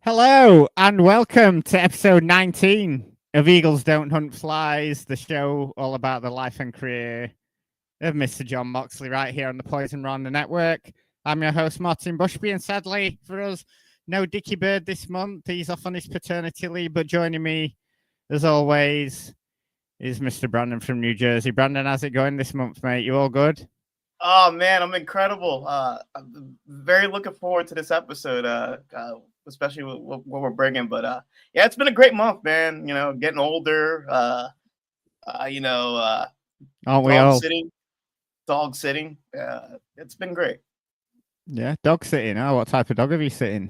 Hello and welcome to episode 19 of Eagles Don't Hunt Flies, the show all about the life and career of Mr. Jon Moxley right here on the Poison Ronda Network. I'm your host, Martin Bushby, and sadly for us, no Dickie Bird this month. He's off on his paternity leave, but joining me, as always, is Mr. Brandon from New Jersey. Brandon, how's it going this month, mate? You all good? Oh, man, I'm incredible. I'm very looking forward to this episode, especially what we're bringing. But yeah, it's been a great month, man. You know, getting older, Aren't we all? Dog sitting. It's been great. Yeah, dog sitting. Oh, what type of dog have you sitting?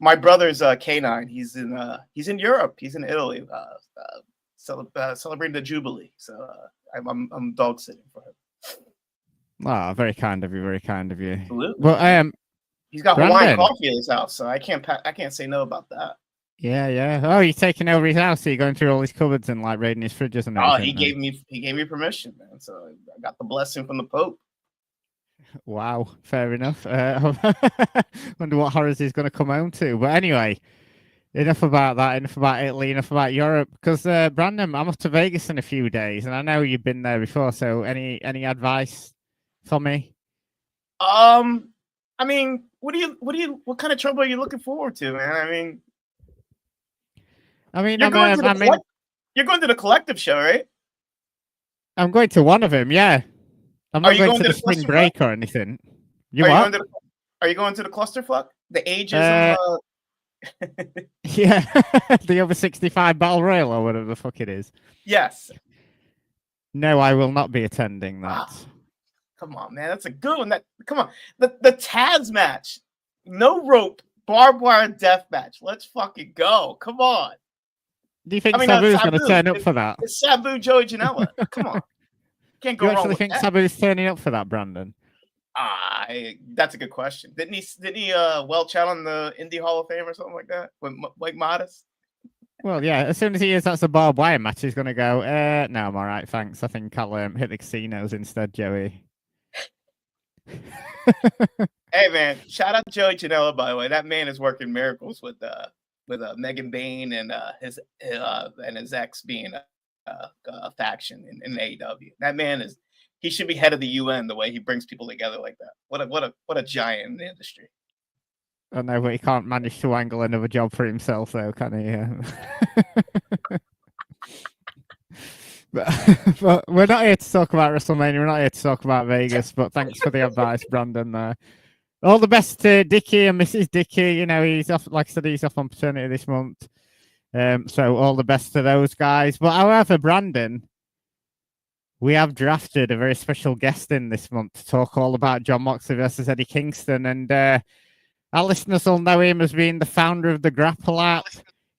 My brother's canine. He's in Europe. He's in Italy, celebrating the Jubilee. So I'm dog sitting for him. Oh, very kind of you. Very kind of you. Absolutely. Well, he's got Brandon. Hawaiian coffee in his house, so I can't say no about that. Yeah. Oh, you're taking over his house. So you're going through all his cupboards and like raiding his fridges and everything. He gave me permission, man. So I got the blessing from the Pope. Wow, fair enough. Wonder what horrors he's going to come home to. But anyway, enough about that. Enough about Italy. Enough about Europe. Because Brandon, I'm off to Vegas in a few days, and I know you've been there before. So any advice for me? I mean, what kind of trouble are you looking forward to, man? You're going to the collective show, right? I'm going to one of them, yeah. I'm not going to the spring break or anything. Are you going to the clusterfuck? The ageism? Yeah, the over 65 battle royal or whatever the fuck it is. Yes. No, I will not be attending that. Come on, man, that's a good one. Come on, the Taz match, no rope, barbed wire death match. Let's fucking go. Come on. Do you think Sabu's going to turn up for that? It's Sabu, Joey Janela. Come on. Can't go wrong with that. You actually think Sabu's turning up for that, Brandon? That's a good question. Didn't he welch out on the Indie Hall of Fame or something like that with Mike Modest? Well, yeah. As soon as he hears that's a barbed wire match, he's going to go, no, I'm all right, thanks. I think I'll hit the casinos instead, Joey. Hey, man, shout out to Joey Janela, by the way. That man is working miracles with Megan Bain and his ex being a faction in AEW. That man he should be head of the UN the way he brings people together like that. What a giant in the industry. I know, but he can't manage to angle another job for himself, though, can he? But we're not here to talk about WrestleMania. We're not here to talk about Vegas. But thanks for the advice, Brandon. All the best to Dickie and Mrs. Dickie. You know, he's off. Like I said, he's off on paternity this month. So all the best to those guys. But however, Brandon, we have drafted a very special guest in this month to talk all about Jon Moxley versus Eddie Kingston. And our listeners will know him as being the founder of the GRAPPL app.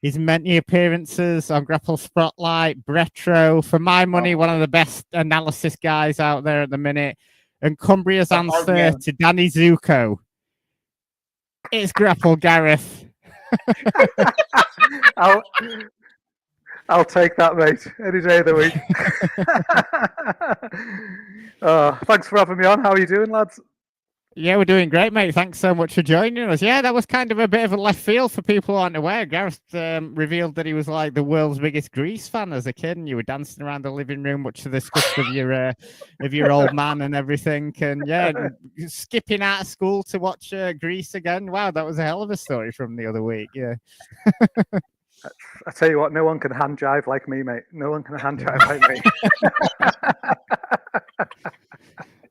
His many appearances on GRAPPL Spotlight, Retro, for my money, one of the best analysis guys out there at the minute. And Cumbria's answer to Danny Zuko. It's GRAPPL Gareth. I'll take that, mate. Any day of the week. Thanks for having me on. How are you doing, lads? Yeah, we're doing great, mate. Thanks so much for joining us. Yeah, that was kind of a bit of a left field for people who aren't aware. Gareth revealed that he was like the world's biggest Grease fan as a kid, and you were dancing around the living room, much to the disgust of your old man and everything. And yeah, skipping out of school to watch Grease again. Wow, that was a hell of a story from the other week. Yeah. I tell you what, no one can hand jive like me, mate. No one can hand jive like me.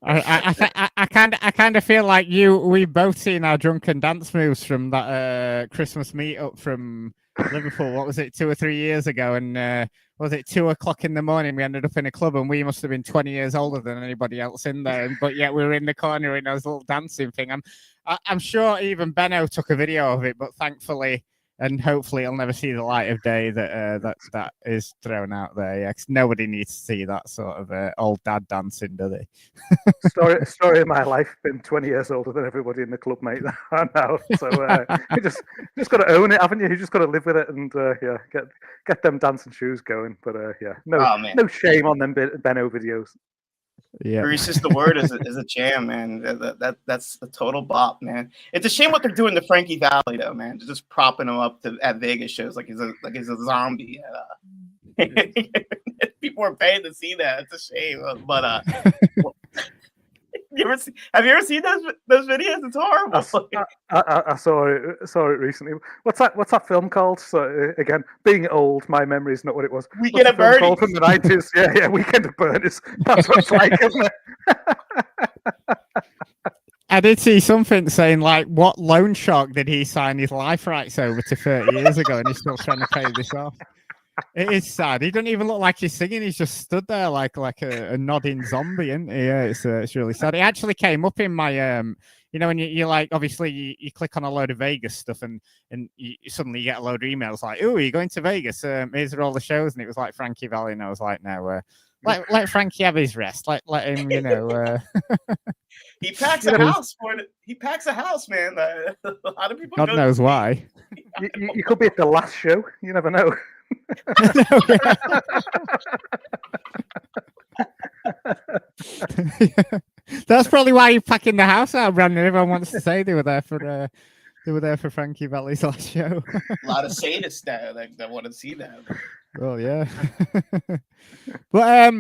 I kind of feel like we've both seen our drunken dance moves from that Christmas meetup from Liverpool. What was it, 2 or 3 years ago? And was it 2 o'clock in the morning? We ended up in a club, and we must have been 20 years older than anybody else in there. But yet we were in the corner in those little dancing thing. I'm sure even Benno took a video of it, but thankfully. And hopefully it'll never see the light of day that is thrown out there. Yeah, 'cause nobody needs to see that sort of old dad dancing, do they? Story of my life. Been 20 years older than everybody in the club, mate. I know. So you just got to own it, haven't you? You just got to live with it and get them dancing shoes going. But no shame on them Benno videos. Yeah. Grease is the word is a jam, man. That's a total bop, man. It's a shame what they're doing to Frankie Valli, though, man. They're just propping him up at Vegas shows like he's a zombie. People are paying to see that. It's a shame, but have you ever seen those videos? It's horrible. I saw it recently. What's that film called? So again, being old, my memory is not what it was. Weekend at Bernie's Bernie's from the 90s. Yeah, Weekend at Bernie's. That's what it's like, isn't it? I did see something saying like, what loan shark did he sign his life rights over to 30 years ago, and he's still trying to pay this off? It is sad. He doesn't even look like he's singing. He's just stood there like a nodding zombie, isn't he? Yeah, it's really sad. It actually came up in my you know, when you like, obviously you click on a load of Vegas stuff and suddenly you get a load of emails like, oh, you're going to Vegas? Here's all the shows, and it was like Frankie Valli, and I was like, no, let Frankie have his rest. Let him, you know. He packs a house for it. He packs a house, man. A lot of people. God knows why. You could be at the last show. You never know. That's probably why you're packing the house out, Brandon. Everyone wants to say they were there for Frankie Valli's last show. A lot of sadists now that want to see that. Well, yeah. But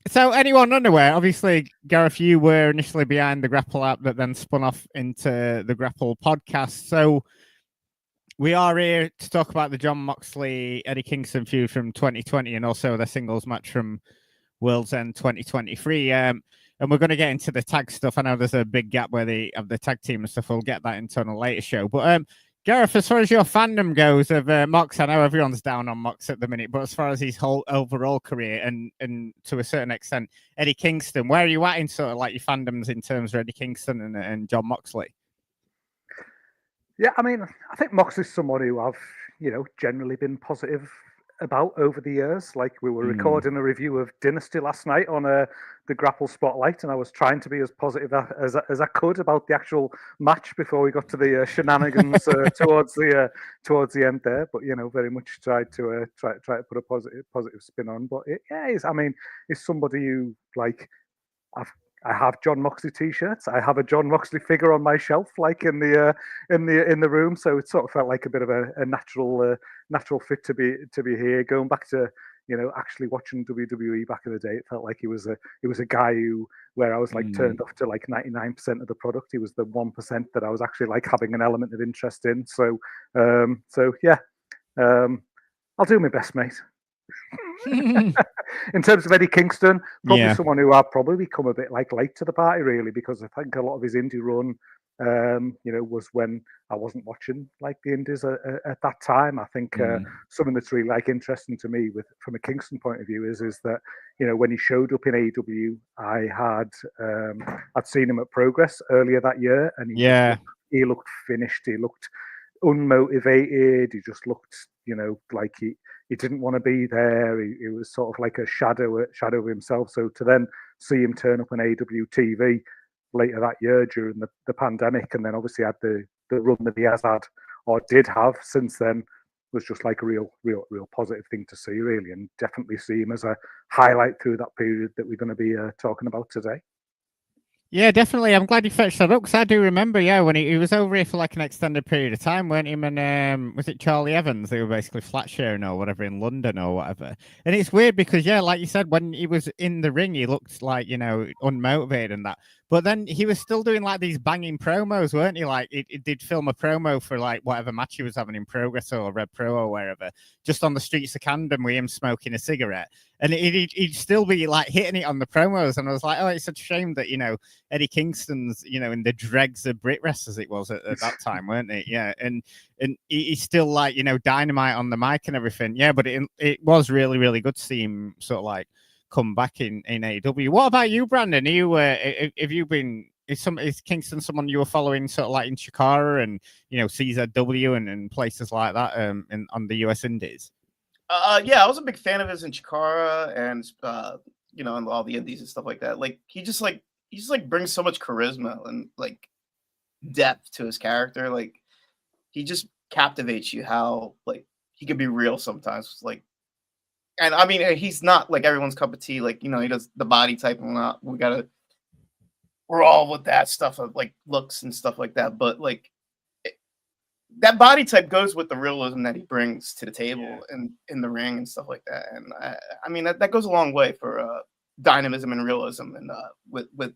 so anyone unaware, obviously, Gareth, you were initially behind the GRAPPL app that then spun off into the GRAPPL podcast. So we are here to talk about the Jon Moxley Eddie Kingston feud from 2020 and also the singles match from World's End 2023. And we're going to get into the tag stuff. I know there's a big gap where they have the tag team and stuff. We'll get that into on a later show. But Gareth, as far as your fandom goes of Mox, I know everyone's down on Mox at the minute, but as far as his whole overall career and to a certain extent, Eddie Kingston, where are you at in sort of like your fandoms in terms of Eddie Kingston and Jon Moxley? Yeah, I mean, I think Mox is someone who I've, generally been positive about over the years. Like, we were recording a review of Dynasty last night on the GRAPPL Spotlight, and I was trying to be as positive as I could about the actual match before we got to the shenanigans towards the end there. But very much tried to put a positive spin on. But he's somebody who, like, I have Jon Moxley t-shirts. I have a Jon Moxley figure on my shelf, like in the room. So it sort of felt like a bit of a natural fit to be here. Going back to actually watching WWE back in the day, it felt like he was a guy where I was like turned off to like 99% of the product. He was the 1% that I was actually like having an element of interest in. So yeah, I'll do my best, mate. In terms of Eddie Kingston, probably someone who I've probably become a bit like late to the party, really, because I think a lot of his indie run, was when I wasn't watching like the indies at that time. I think something that's really like interesting to me from a Kingston point of view is that when he showed up in AEW, I'd seen him at Progress earlier that year, and he looked finished. He looked unmotivated. He just looked like he didn't want to be there. He was sort of like a shadow of himself. So to then see him turn up on AEW TV later that year during the pandemic, and then obviously had the run that he has had or did have since then, was just like a real positive thing to see, really, and definitely see him as a highlight through that period that we're going to be talking about today. Yeah, definitely. I'm glad you fetched that up because I do remember, when he was over here for like an extended period of time, weren't him and was it Charlie Evans? They were basically flat sharing or whatever in London or whatever. And it's weird because, like you said, when he was in the ring, he looked like, unmotivated and that. But then he was still doing like these banging promos, weren't he? Like he did film a promo for like whatever match he was having in Progress or Red Pro or wherever, just on the streets of Camden with him smoking a cigarette. And he'd still be like hitting it on the promos. And I was like, oh, it's such a shame that, Eddie Kingston's, in the dregs of Brit wrestlers it was at that time, weren't it? Yeah. And he's still like, dynamite on the mic and everything. Yeah. But it was really, really good to see him sort of like come back in AEW. What about you, Brandon? Have you been, is Kingston someone you were following sort of like in Chikara and, CZW and places like that on the US Indies? Yeah, I was a big fan of his in Chikara and and all the indies and stuff like that. Like he just brings so much charisma and like depth to his character. Like he just captivates you how like he could be real sometimes. Like And I mean, he's not like everyone's cup of tea. Like, you know, he does the body type and whatnot. We're all with that stuff of like looks and stuff like that. But like that body type goes with the realism that he brings to the table and in the ring and stuff like that. And I mean, that goes a long way for dynamism and realism and with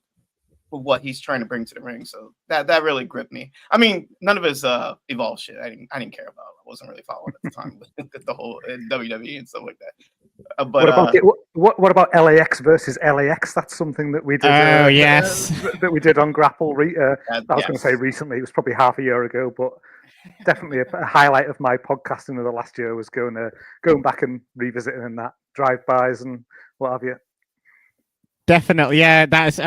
what he's trying to bring to the ring. So that really gripped me. I mean, none of his Evolve shit I didn't care about. I wasn't really following at the time with the whole WWE and stuff like that. But what about LAX versus LAX? That's something that we did. Oh yes, that we did on Grapple. I was yes. going to say recently. It was probably half a year ago, but definitely a highlight of my podcasting of the last year was going back and revisiting that drive-bys and what have you. Definitely, yeah. That's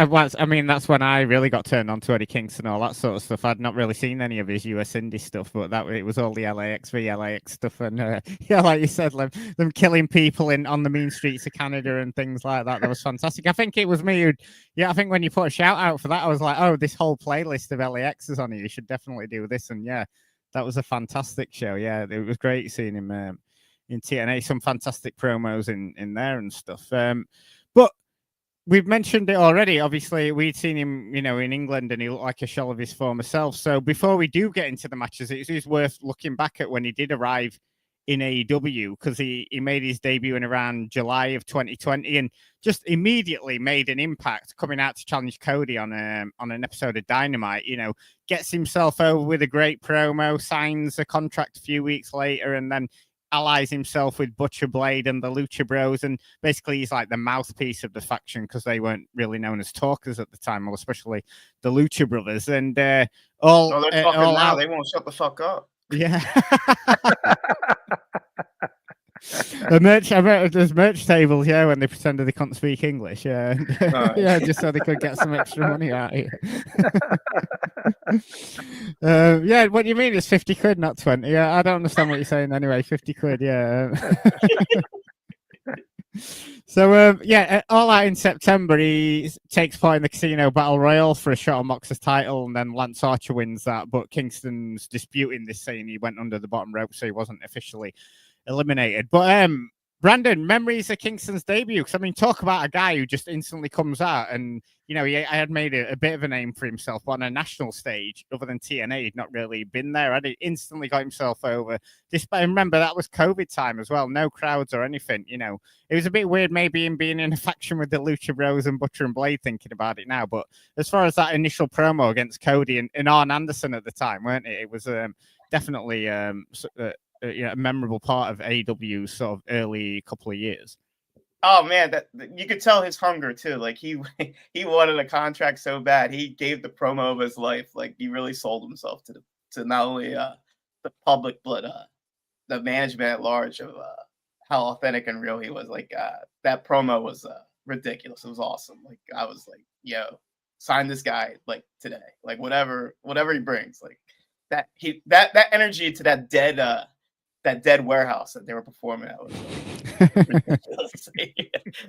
when I really got turned on to Eddie Kingston and all that sort of stuff. I'd not really seen any of his US indie stuff, but it was all the LAX v LAX stuff, and yeah, like you said, them killing people on the mean streets of Canada and things like that. That was fantastic. I think it was me I think when you put a shout out for that, I was like, oh, this whole playlist of LAX is on here. You should definitely do this, and yeah, that was a fantastic show. Yeah, it was great seeing him in TNA. Some fantastic promos in there and stuff. But we've mentioned it already. Obviously, we'd seen him, in England, and he looked like a shell of his former self. So before we do get into the matches, it is worth looking back at when he did arrive in AEW, because he made his debut in around July of 2020 and just immediately made an impact, coming out to challenge Cody on an episode of Dynamite. Gets himself over with a great promo, signs a contract a few weeks later, and then allies himself with Butcher Blade and the Lucha Bros, and basically he's like the mouthpiece of the faction, because they weren't really known as talkers at the time, well, especially the Lucha Brothers. And they're talking now. They won't shut the fuck up. Yeah. There's merch tables, yeah, when they pretended they couldn't speak English, yeah. Nice. Yeah, just so they could get some extra money out of you. Yeah, what do you mean it's 50 quid, not 20? Yeah, I don't understand what you're saying anyway. 50 quid, yeah. So, all out in September, he takes part in the Casino Battle Royal for a shot on Mox's title, and then Lance Archer wins that, but Kingston's disputing this, saying he went under the bottom rope, so he wasn't officially eliminated. But Brandon, memories of Kingston's debut, because I mean, talk about a guy who just instantly comes out, and he had made a bit of a name for himself, but on a national stage other than TNA, he'd not really been there. He instantly got himself over. Despite, remember, that was COVID time as well, no crowds or anything. It was a bit weird, maybe him being in a faction with the Lucha Bros and Butcher and Blade, thinking about it now. But as far as that initial promo against Cody and Arn Anderson at the time, weren't it? It was definitely a memorable part of AEW's sort of early couple of years. Oh man, that you could tell his hunger too. Like he wanted a contract so bad. He gave the promo of his life. Like he really sold himself to not only the public, but the management at large of how authentic and real he was. Like that promo was ridiculous. It was awesome. Like I was like, yo, sign this guy like today. Like whatever he brings. Like that energy to that dead warehouse that they were performing at was ridiculous.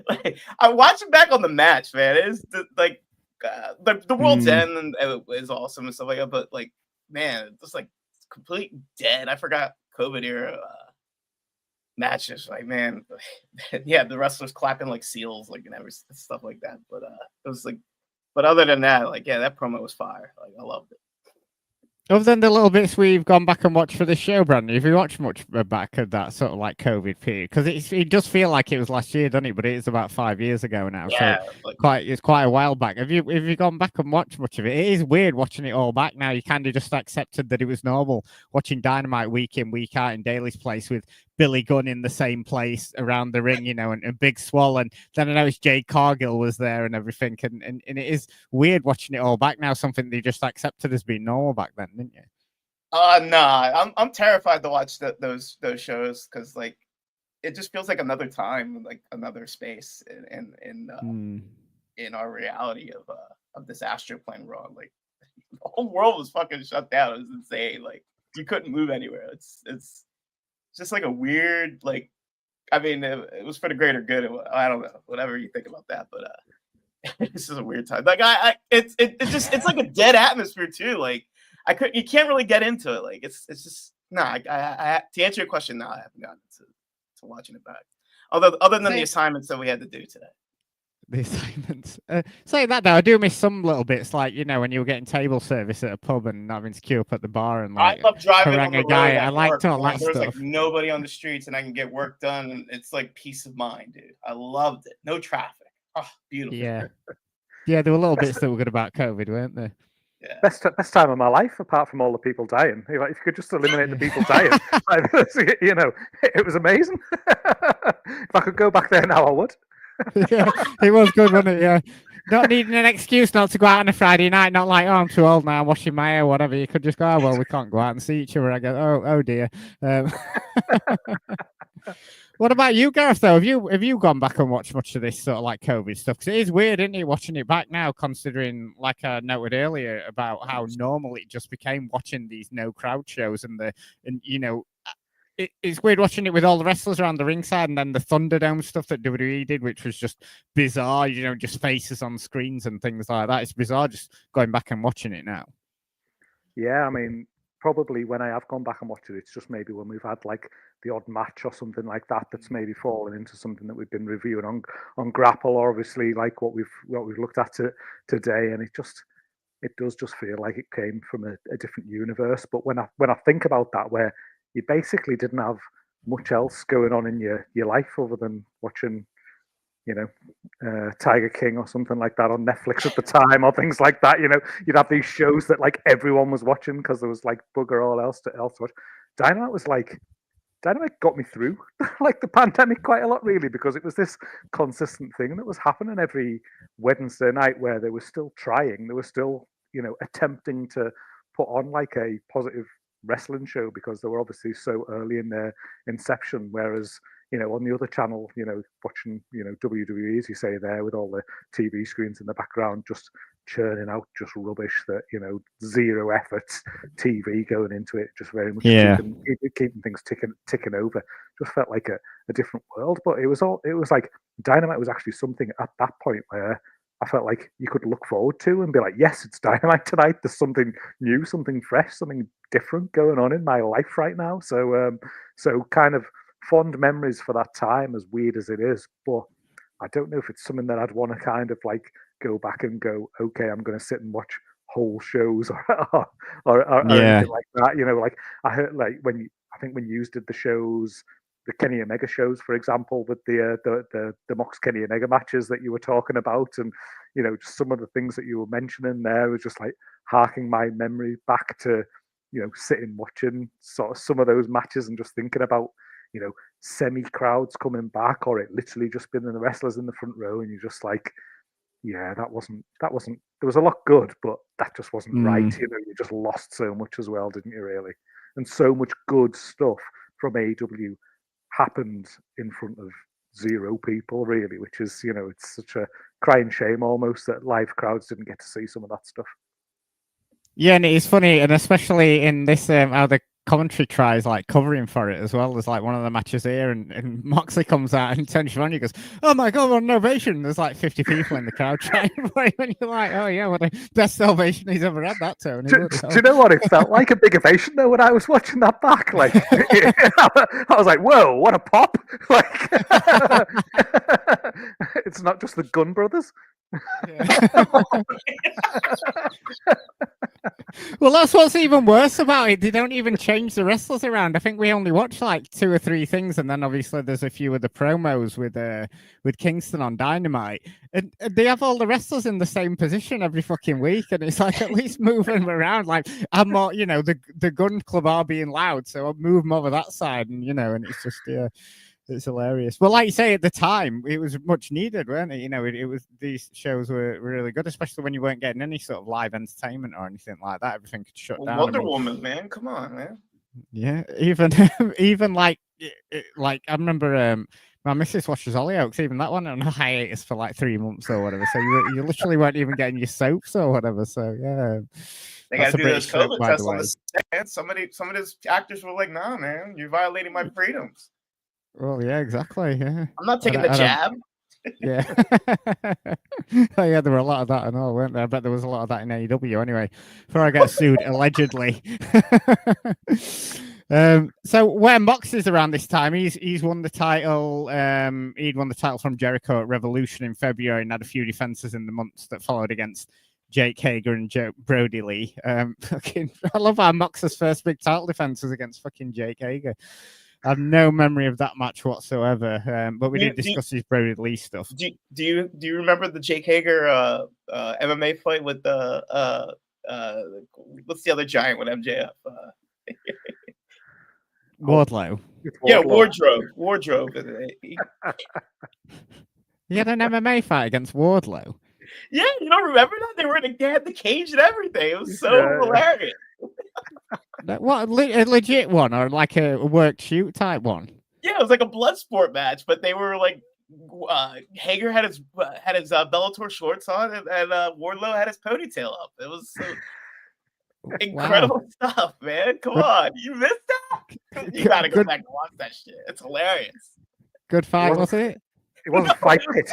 Like, I watched it back on the match, man. It is like the World's End, and it is awesome and stuff like that. But like, man, it's like complete dead. I forgot COVID era matches. Like, man, yeah, the wrestlers clapping like seals, like and every stuff like that. But it was like, but other than that, like, yeah, that promo was fire. Like, I loved it. Other than the little bits we've gone back and watched for the show, Brandon, have you watched much back of that sort of like COVID period? Because it does feel like it was last year, doesn't it? But it is about 5 years ago now, yeah, so it's quite a while back. Have you gone back and watched much of it? It is weird watching it all back now. You kind of just accepted that it was normal watching Dynamite week in, week out in Daly's place with Billy Gunn in the same place around the ring, and Big Swole, and then I noticed Jade Cargill was there and everything, and it is weird watching it all back now. Something they just accepted as being normal back then, didn't you? Nah, I'm terrified to watch those shows, because like it just feels like another time, like another space in our reality of this astral plane world. Like the whole world was fucking shut down. It was insane. Like you couldn't move anywhere. It's just like a weird, like, I mean, it was for the greater good. I don't know, whatever you think about that, but this is a weird time. Like it's like a dead atmosphere too. Like you can't really get into it. Like it's just I to answer your question, no, I haven't gotten to watching it back. Other than the assignments that we had to do today. The assignments. Saying that though, I do miss some little bits, like when you were getting table service at a pub and having to queue up at the bar and like. I love driving on the road. I liked all that There's stuff. like nobody on the streets, and I can get work done, and it's like peace of mind, dude. I loved it. No traffic. Oh, beautiful. Yeah, yeah. There were little bits that were good about COVID, weren't there? Yeah. Best time of my life, apart from all the people dying. If you could just eliminate the people dying, it was amazing. If I could go back there now, I would. Yeah, it was good, wasn't it? Yeah. Not needing an excuse not to go out on a Friday night, not like, oh, I'm too old now, I'm washing my hair, whatever. You could just go, oh, well, we can't go out and see each other. I go, oh dear. What about you, Gareth, though? Have you gone back and watched much of this sort of like COVID stuff? Because it is weird, isn't it, watching it back now, considering, like I noted earlier, about how normal it just became watching these no crowd shows it's weird watching it with all the wrestlers around the ringside, and then the Thunderdome stuff that WWE did, which was just bizarre, just faces on screens and things like that. It's bizarre just going back and watching it now. Yeah, I mean, probably when I have gone back and watched it, it's just maybe when we've had like the odd match or something like that that's maybe fallen into something that we've been reviewing on GRAPPL, or obviously like what we've looked at today, and it does just feel like it came from a different universe. But when I think about that, where you basically didn't have much else going on in your life other than watching, Tiger King or something like that on Netflix at the time, or things like that. You'd have these shows that like everyone was watching because there was like bugger all else to watch. Dynamite got me through like the pandemic quite a lot, really, because it was this consistent thing that was happening every Wednesday night where they were still trying, they were still, attempting to put on like a positive wrestling show, because they were obviously so early in their inception, whereas on the other channel, watching WWE, as you say there, with all the TV screens in the background just churning out just rubbish that zero effort TV going into it, just very much keeping things ticking over. Just felt like a different world. But it was like Dynamite was actually something at that point where I felt like you could look forward to and be like, yes, it's Dynamite tonight. There's something new, something fresh, something different going on in my life right now. So kind of fond memories for that time, as weird as it is. But I don't know if it's something that I'd want to kind of like go back and go, okay, I'm going to sit and watch whole shows or anything like that. Like I heard, like when you did the shows, the Kenny Omega shows, for example, with the Mox Kenny Omega matches that you were talking about, and just some of the things that you were mentioning there was just like harking my memory back to sitting watching sort of some of those matches and just thinking about semi crowds coming back, or it literally just been the wrestlers in the front row, and you're just like, yeah, that wasn't there was a lot good, but that just wasn't right. You just lost so much as well, didn't you, really? And so much good stuff from AEW happened in front of zero people, really, which is, it's such a crying shame almost that live crowds didn't get to see some of that stuff. Yeah, and it's funny, and especially in this how the commentary tries like covering for it as well. There's like one of the matches here, and Moxley comes out and turns around and he goes, "Oh my god, what an ovation!" There's like 50 people in the crowd trying to play, and you're like, "Oh yeah, what a best ovation he's ever had." That Tony. Do you know what? It felt like a big ovation though when I was watching that back. Like I was like, "Whoa, what a pop!" Like it's not just the Gunn brothers. Well, that's what's even worse about it. They don't even change the wrestlers around. I think we only watch like 2 or 3 things, and then obviously there's a few of the promos with Kingston on Dynamite, and they have all the wrestlers in the same position every fucking week, and it's like at least move them around. Like I'm more, the Gun Club are being loud, so I'll move them over that side, and and it's just it's hilarious. But like you say, at the time, it was much needed, weren't it? It was, these shows were really good, especially when you weren't getting any sort of live entertainment or anything like that. Everything could shut down. Wonder Woman, man, come on, man. Yeah, even like I remember my missus watches Hollyoaks, even that one on a hiatus for like 3 months or whatever. So you literally weren't even getting your soaps or whatever. So yeah. They got to do those COVID tests on the set. Some of those actors were like, "Nah, man, you're violating my freedoms." Well, yeah, exactly. Yeah, I'm not taking the jab. Yeah. Oh, yeah, there were a lot of that and all, weren't there? I bet there was a lot of that in AEW anyway, before I get sued, allegedly. So where Mox is around this time, he's won the title. He'd won the title from Jericho at Revolution in February and had a few defenses in the months that followed against Jake Hager and Brody Lee. I love how Mox's first big title defense was against fucking Jake Hager. I have no memory of that match whatsoever. But we did discuss his Brody Lee stuff. Do you remember the Jake Hager MMA fight with the what's the other giant with MJF? Wardlow. Yeah, Wardrobe. He had an MMA fight against Wardlow. Yeah, you don't remember that? They had the cage and everything. It was so hilarious. What, a legit one or like a work shoot type one? Yeah, it was like a blood sport match, but they were like Hager had his Bellator shorts on, and Wardlow had his ponytail up. It was incredible stuff, man. Come on, you missed that? You gotta go back and watch that shit. It's hilarious. Good fight, was it? It wasn't fight pit.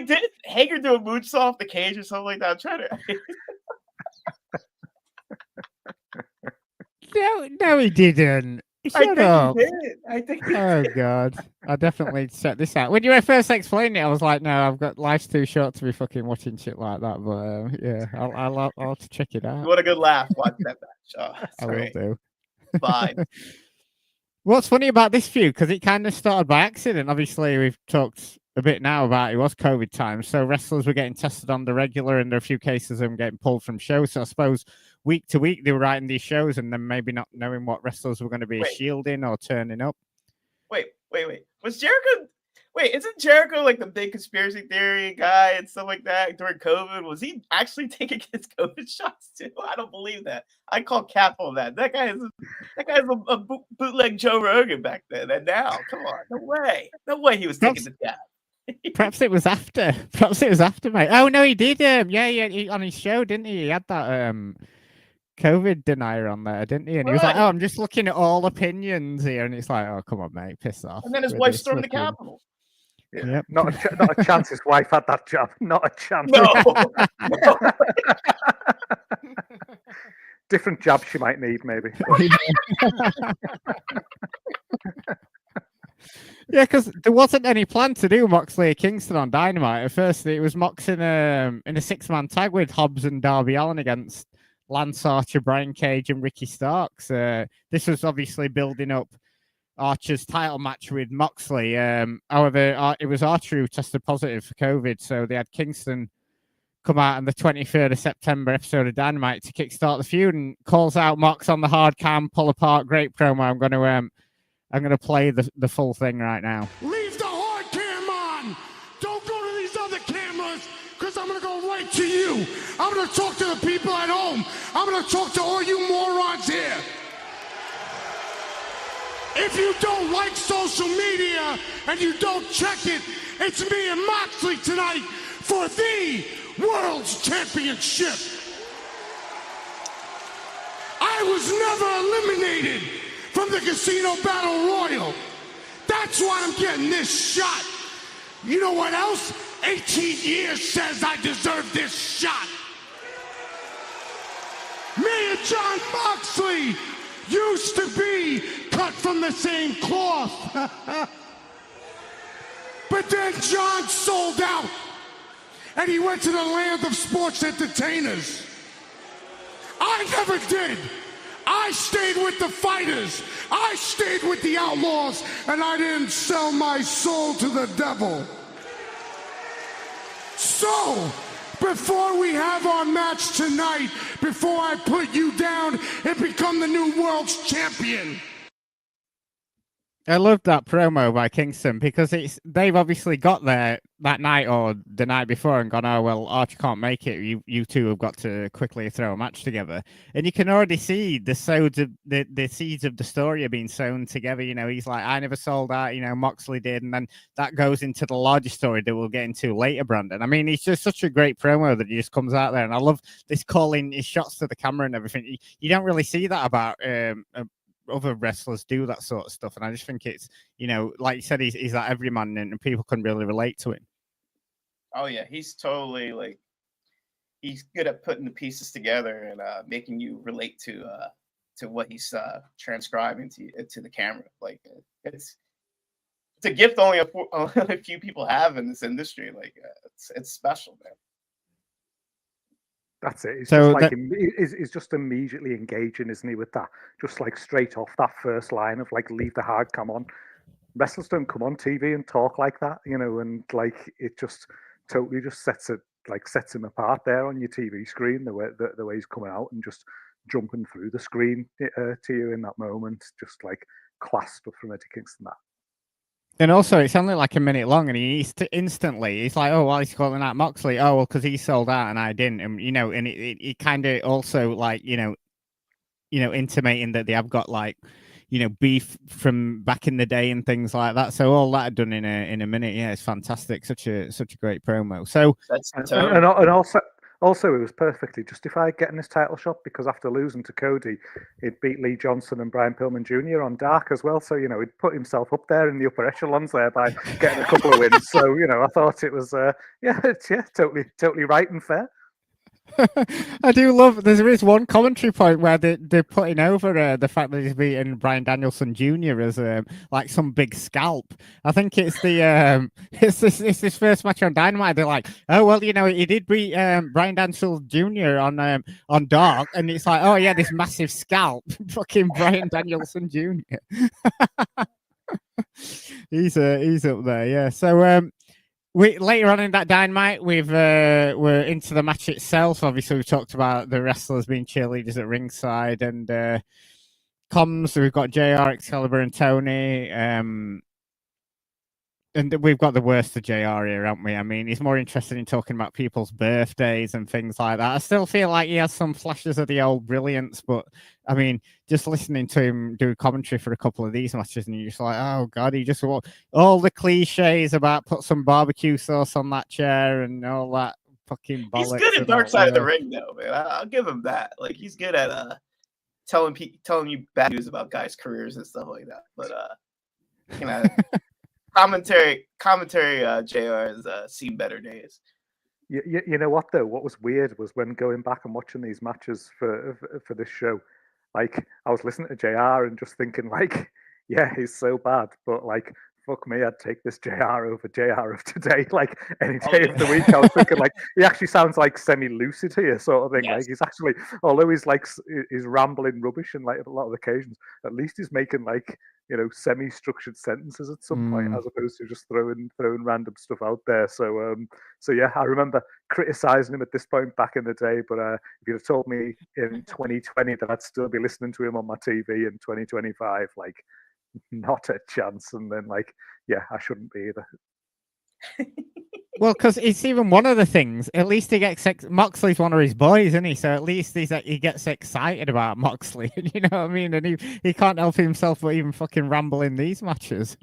Did Hager do a moonsault off the cage or something like that? I'm trying to. No, he didn't. Shut up. I think he did. Oh God, I definitely check this out. When you were first explaining it, I was like, no, life's too short to be fucking watching shit like that. But yeah, I'll have to check it out. You want a good laugh? Watch that match. I will do. Bye. What's funny about this feud, because it kind of started by accident. Obviously, we've talked a bit now about it was COVID time, so wrestlers were getting tested on the regular, and there are a few cases of them getting pulled from shows. So I suppose week to week they were writing these shows, and then maybe not knowing what wrestlers were going to be shielding or turning up. Wait. Was Jericho? Wait, isn't Jericho like the big conspiracy theory guy and stuff like that during COVID? Was he actually taking his COVID shots too? I don't believe that. I call cap on that. That guy is a bootleg Joe Rogan back then. And now, come on, no way he was taking the jab. Perhaps it was after. Mate. Oh no, he did. He, on his show, didn't he? He had that COVID denier on there, didn't he? And he was like, "Oh, I'm just looking at all opinions here," and it's like, "Oh, come on, mate, piss off." And then his wife stormed the Capitol. Yeah. Yep. Not a chance his wife had that job. Not a chance. No. Different job she might need, maybe. Yeah, because there wasn't any plan to do Moxley Kingston on Dynamite. At first, it was Mox in a 6-man tag with Hobbs and Darby Allin against Lance Archer, Brian Cage, and Ricky Starks. This was obviously building up Archer's title match with Moxley. However, it was Archer who tested positive for COVID, so they had Kingston come out on the 23rd of September episode of Dynamite to kickstart the feud, and calls out Mox on the hard cam, pull apart, great promo. I'm gonna play the full thing right now. Leave the hard cam on. Don't go to these other cameras, because I'm gonna go right to you. I'm gonna talk to the people at home. I'm gonna talk to all you morons here. If you don't like social media and you don't check it, it's me and Moxley tonight for the World's Championship. I was never eliminated from the Casino Battle Royal. That's why I'm getting this shot. You know what else? 18 years says I deserve this shot. Me and Jon Moxley used to be cut from the same cloth. But then Jon sold out, and he went to the land of sports entertainers. I never did. I stayed with the fighters. I stayed with the outlaws, and I didn't sell my soul to the devil. So, before we have our match tonight, before I put you down and become the new world's champion. I love that promo by Kingston, because they've obviously got there that night or the night before and gone, oh, well, Archer can't make it. You two have got to quickly throw a match together. And you can already see the seeds of the story are being sewn together. You know, he's like, I never sold out, you know, Moxley did. And then that goes into the larger story that we'll get into later, Brandon. I mean, he's just such a great promo that he just comes out there. And I love this calling his shots to the camera and everything. You don't really see that about other wrestlers do that sort of stuff, and I just think it's, you know, like you said, he's that everyman, and people can really relate to him. Oh yeah, he's totally like, he's good at putting the pieces together and making you relate to what he's transcribing to the camera. Like it's a gift only a few people have in this industry. Like it's special, man. That's it. It's So just like he's just immediately engaging, isn't he? With that, just like straight off that first line of like, leave the hard come on. Wrestlers don't come on TV and talk like that, you know, and like it just totally just sets him apart there on your TV screen, the way he's coming out and just jumping through the screen to you in that moment, just like class stuff from Eddie Kingston. That. And also, it's only like a minute long, and he's like, "Oh, well, he's calling out Moxley. Oh, well, because he sold out and I didn't." And you know, and it kind of also like you know, intimating that they have got like, you know, beef from back in the day and things like that. So all that done in a minute, yeah, it's fantastic. Such a great promo. So and also it was perfectly justified getting this title shot, because after losing to Cody, he'd beat Lee Johnson and Brian Pillman Jr. on Dark as well. So, you know, he'd put himself up there in the upper echelons there by getting a couple of wins. So, you know, I thought it was, totally right and fair. I do love. There is one commentary point where they're putting over the fact that he's beaten Bryan Danielson Jr. as like some big scalp. I think it's the it's this first match on Dynamite. They're like, oh well, you know, he did beat Bryan Danielson Jr. on Dark, and it's like, oh yeah, this massive scalp, fucking Bryan Danielson Jr. he's up there, yeah. So later on in that Dynamite, we're into the match itself. Obviously, we talked about the wrestlers being cheerleaders at ringside, and comms. We've got JR, Excalibur, and Tony. And we've got the worst of JR here, haven't we? I mean, he's more interested in talking about people's birthdays and things like that. I still feel like he has some flashes of the old brilliance, but I mean, just listening to him do commentary for a couple of these matches, and you're just like, oh god, he just all the cliches about put some barbecue sauce on that chair and all that fucking bollocks. He's good at Dark Side of the Ring, though, man. I'll give him that. Like, he's good at telling you bad news about guys' careers and stuff like that. But you know. Commentary, JR has seen better days. You know what though? What was weird was when going back and watching these matches for this show, like I was listening to JR and just thinking like, yeah, he's so bad, but like, fuck me, I'd take this JR over JR of today, like any day of the week. I was thinking like, he actually sounds like semi-lucid here, sort of thing. Yes. Like he's actually, although he's rambling rubbish and like a lot of occasions, at least he's making like, you know, semi-structured sentences at some point, as opposed to just throwing random stuff out there. So yeah, I remember criticizing him at this point back in the day. But if you'd have told me in 2020 that I'd still be listening to him on my TV in 2025, like, not a chance. And then like, yeah, I shouldn't be either. Well, because it's even one of the things. At least he gets Moxley's one of his boys, isn't he? So at least he gets excited about Moxley. You know what I mean? And he can't help himself but even fucking ramble in these matches.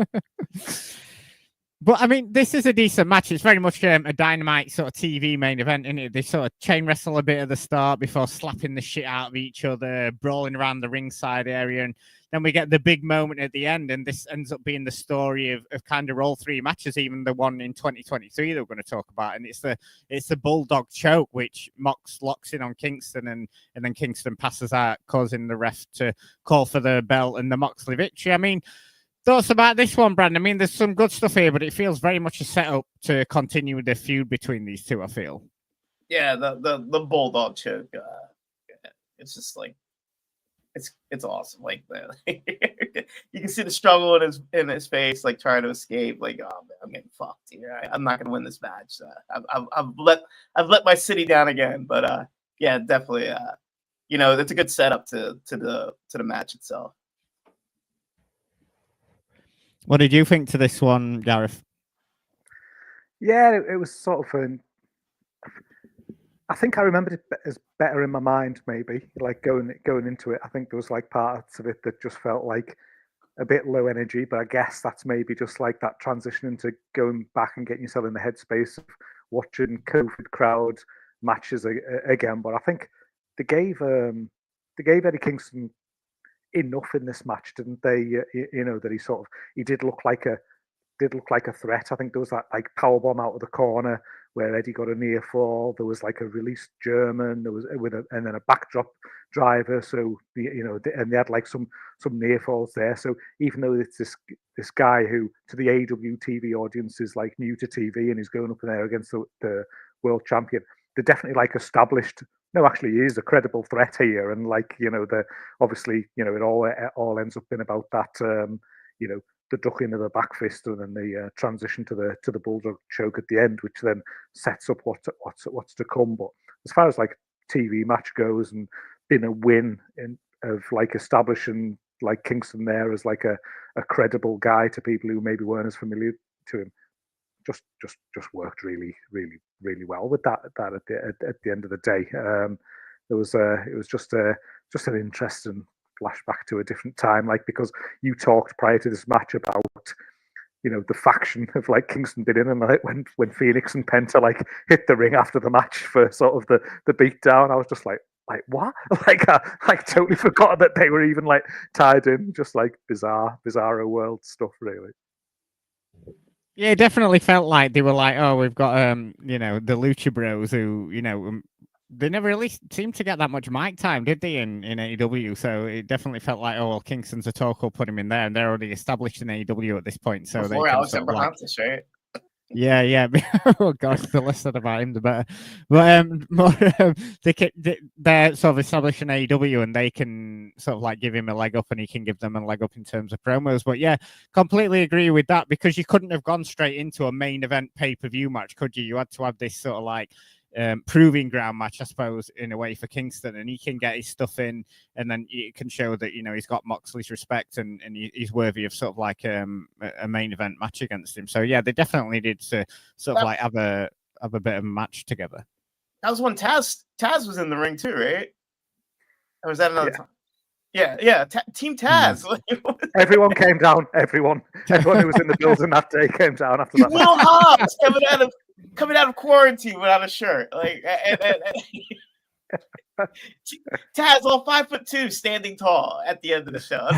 But I mean, this is a decent match. It's very much a Dynamite sort of TV main event, isn't it? They sort of chain wrestle a bit at the start before slapping the shit out of each other, brawling around the ringside area, and then we get the big moment at the end, and this ends up being the story of kind of all three matches, even the one in 2023 that we're going to talk about, and it's the Bulldog choke, which Mox locks in on Kingston, and then Kingston passes out, causing the ref to call for the belt and the Moxley victory. I mean, thoughts about this one, Brandon? I mean, there's some good stuff here, but it feels very much a setup to continue the feud between these two, I feel. Yeah, the Bulldog choke, it's just like, it's awesome. Like, you can see the struggle in his face, like trying to escape. Like, oh man, I'm getting fucked here. I'm not gonna win this match. I've let my city down again. But yeah, definitely. You know, it's a good setup to the match itself. What did you think to this one, Gareth? Yeah, it was sort of I think I remembered it as better in my mind, maybe, like going into it. I think there was like parts of it that just felt like a bit low energy, but I guess that's maybe just like that transition into going back and getting yourself in the headspace of watching COVID crowd matches again. But I think they gave Eddie Kingston enough in this match, didn't they? You know, that he did look like a did look like a threat. I think there was that like powerbomb out of the corner where Eddie got a near fall. There was like a released German. There was and then a backdrop driver. So and they had like some near falls there. So even though it's this guy who to the AEW TV audience is like new to TV and he's going up in there against the world champion, they're definitely like established. No, actually, he is a credible threat here, and like obviously it all ends up in about that the ducking of the back fist and then the transition to the bulldog choke at the end, which then sets up what's to come. But as far as like TV match goes and being a win of like establishing like Kingston there as like a credible guy to people who maybe weren't as familiar to him, just worked really well with that at the end of the day. It was just an interesting flashback to a different time, like because you talked prior to this match about the faction of like Kingston being in, and like when Phoenix and Penta like hit the ring after the match for sort of the beat down, I was just like what? Like I totally forgot that they were even like tied in, just like bizarro world stuff, really. Yeah, it definitely felt like they were like, oh, we've got the Lucha Bros who they never really seemed to get that much mic time, did they, in AEW? So it definitely felt like, oh, well, Kingston's a talk, put him in there, and they're already established in AEW at this point. So before Alex Abrahantis, right? Yeah. Oh gosh, the less said about him, the better. But they're sort of established in AEW, and they can sort of like give him a leg up, and he can give them a leg up in terms of promos. But yeah, completely agree with that, because you couldn't have gone straight into a main event pay-per-view match, could you? You had to have this sort of like proving ground match, I suppose, in a way for Kingston, and he can get his stuff in, and then it can show that he's got Moxley's respect, and he's worthy of sort of like a main event match against him. So yeah, they definitely did to sort of like have a bit of a match together. That was when Taz was in the ring too, right? Or was that another time? Yeah. Team Taz. Everyone came down. Everyone who was in the building that day came down after that. Will Hobbs coming out of quarantine without a shirt, like Taz all 5'2", standing tall at the end of the show.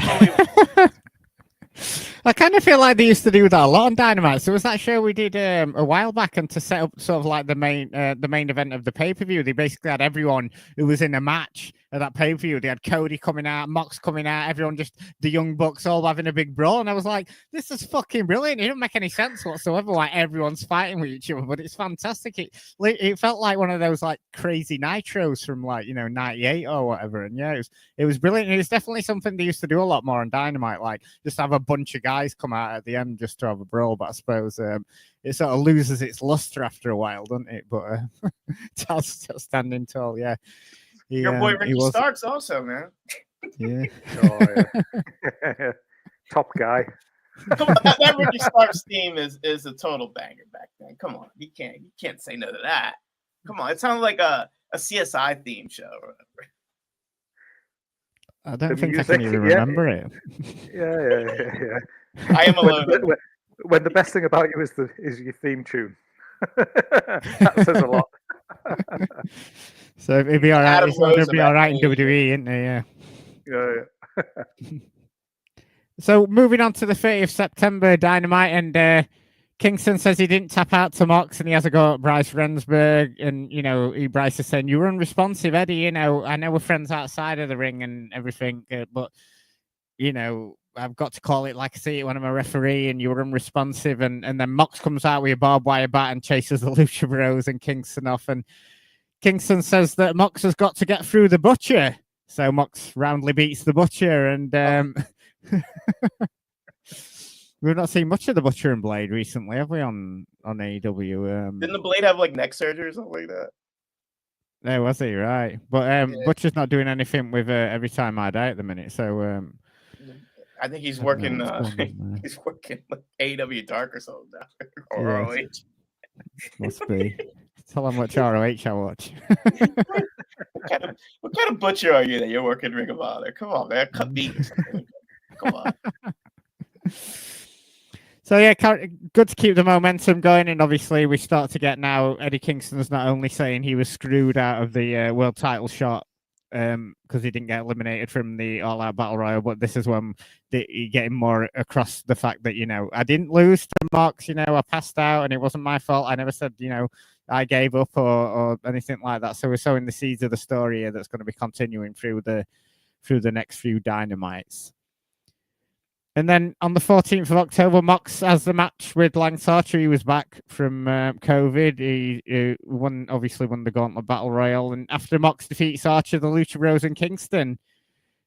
I kind of feel like they used to do that a lot on Dynamite. So it was that show we did a while back, and to set up sort of like the main event of the pay-per-view, they basically had everyone who was in a match at that pay-per-view. They had Cody coming out, Mox coming out, everyone, just the Young Bucks all having a big brawl. And I was like, this is fucking brilliant. It didn't make any sense whatsoever. Like everyone's fighting with each other, but it's fantastic. It felt like one of those like crazy nitros from like 98 or whatever. And yeah, it was brilliant. And it's definitely something they used to do a lot more on Dynamite, like just have a bunch of guys come out at the end just to have a brawl. But I suppose it sort of loses its luster after a while, doesn't it? But Taz still standing tall, yeah. Your boy Ricky Starks also, man. Yeah. Yeah. Top guy. Come on, that Ricky Starks theme is a total banger back then. Come on, you can't say no to that. Come on, it sounds like a CSI theme show or whatever. I don't think I can even remember it. Yeah. I am alone. When the best thing about you is your theme tune. That says a lot. So it'd be all right. It'd be all right in WWE, isn't it? Yeah. So moving on to the 30th September Dynamite, and Kingston says he didn't tap out to Mox, and he has a go at Bryce Rensburg, and Bryce is saying, "You were unresponsive, Eddie. I know we're friends outside of the ring and everything, but I've got to call it like I see it when I'm a referee, and you were unresponsive." And then Mox comes out with a barbed wire bat and chases the Lucha Bros and Kingston off, and Kingston says that Mox has got to get through the Butcher. So Mox roundly beats the Butcher, and we've not seen much of the Butcher and Blade recently, have we, on AEW? Didn't the Blade have like neck surgery or something like that? No, was he? Right. But Butcher's not doing anything with Every Time I Die at the minute, so I think he's working he's working like AEW Dark or something now. Or ROH. Must be. Tell him which ROH I watch. What kind of butcher are you that you're working Ring of Honor? Come on, man. Cut meat or something. Come on. So yeah, good to keep the momentum going, and obviously we start to get now Eddie Kingston's not only saying he was screwed out of the world title shot because he didn't get eliminated from the All Out Battle Royal. But this is when you get him more across the fact that, I didn't lose to Mox, I passed out and it wasn't my fault. I never said, I gave up or anything like that. So we're sowing the seeds of the story here that's going to be continuing through the next few Dynamites. And then on the 14th of October, Mox has the match with Lance Archer. He was back from COVID. He obviously won the Gauntlet Battle Royal. And after Mox defeats Archer, the Lucha Bros in Kingston,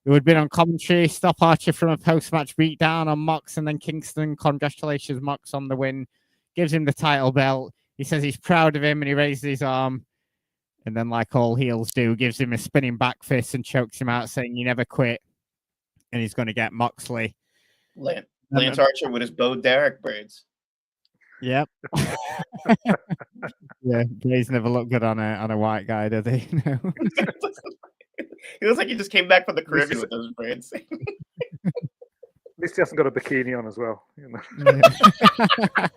who had been on commentary, stop Archer from a post-match beatdown on Mox. And then Kingston congratulations Mox on the win, gives him the title belt. He says he's proud of him and he raises his arm. And then, like all heels do, gives him a spinning back fist and chokes him out, saying, "You never quit." And he's going to get Moxley. Lance Archer with his Bo Derek braids. Yep. Yeah, braids never look good on a white guy, do they? No. He looks like he just came back from the Caribbean with those braids. At least he hasn't got a bikini on as well. Yeah.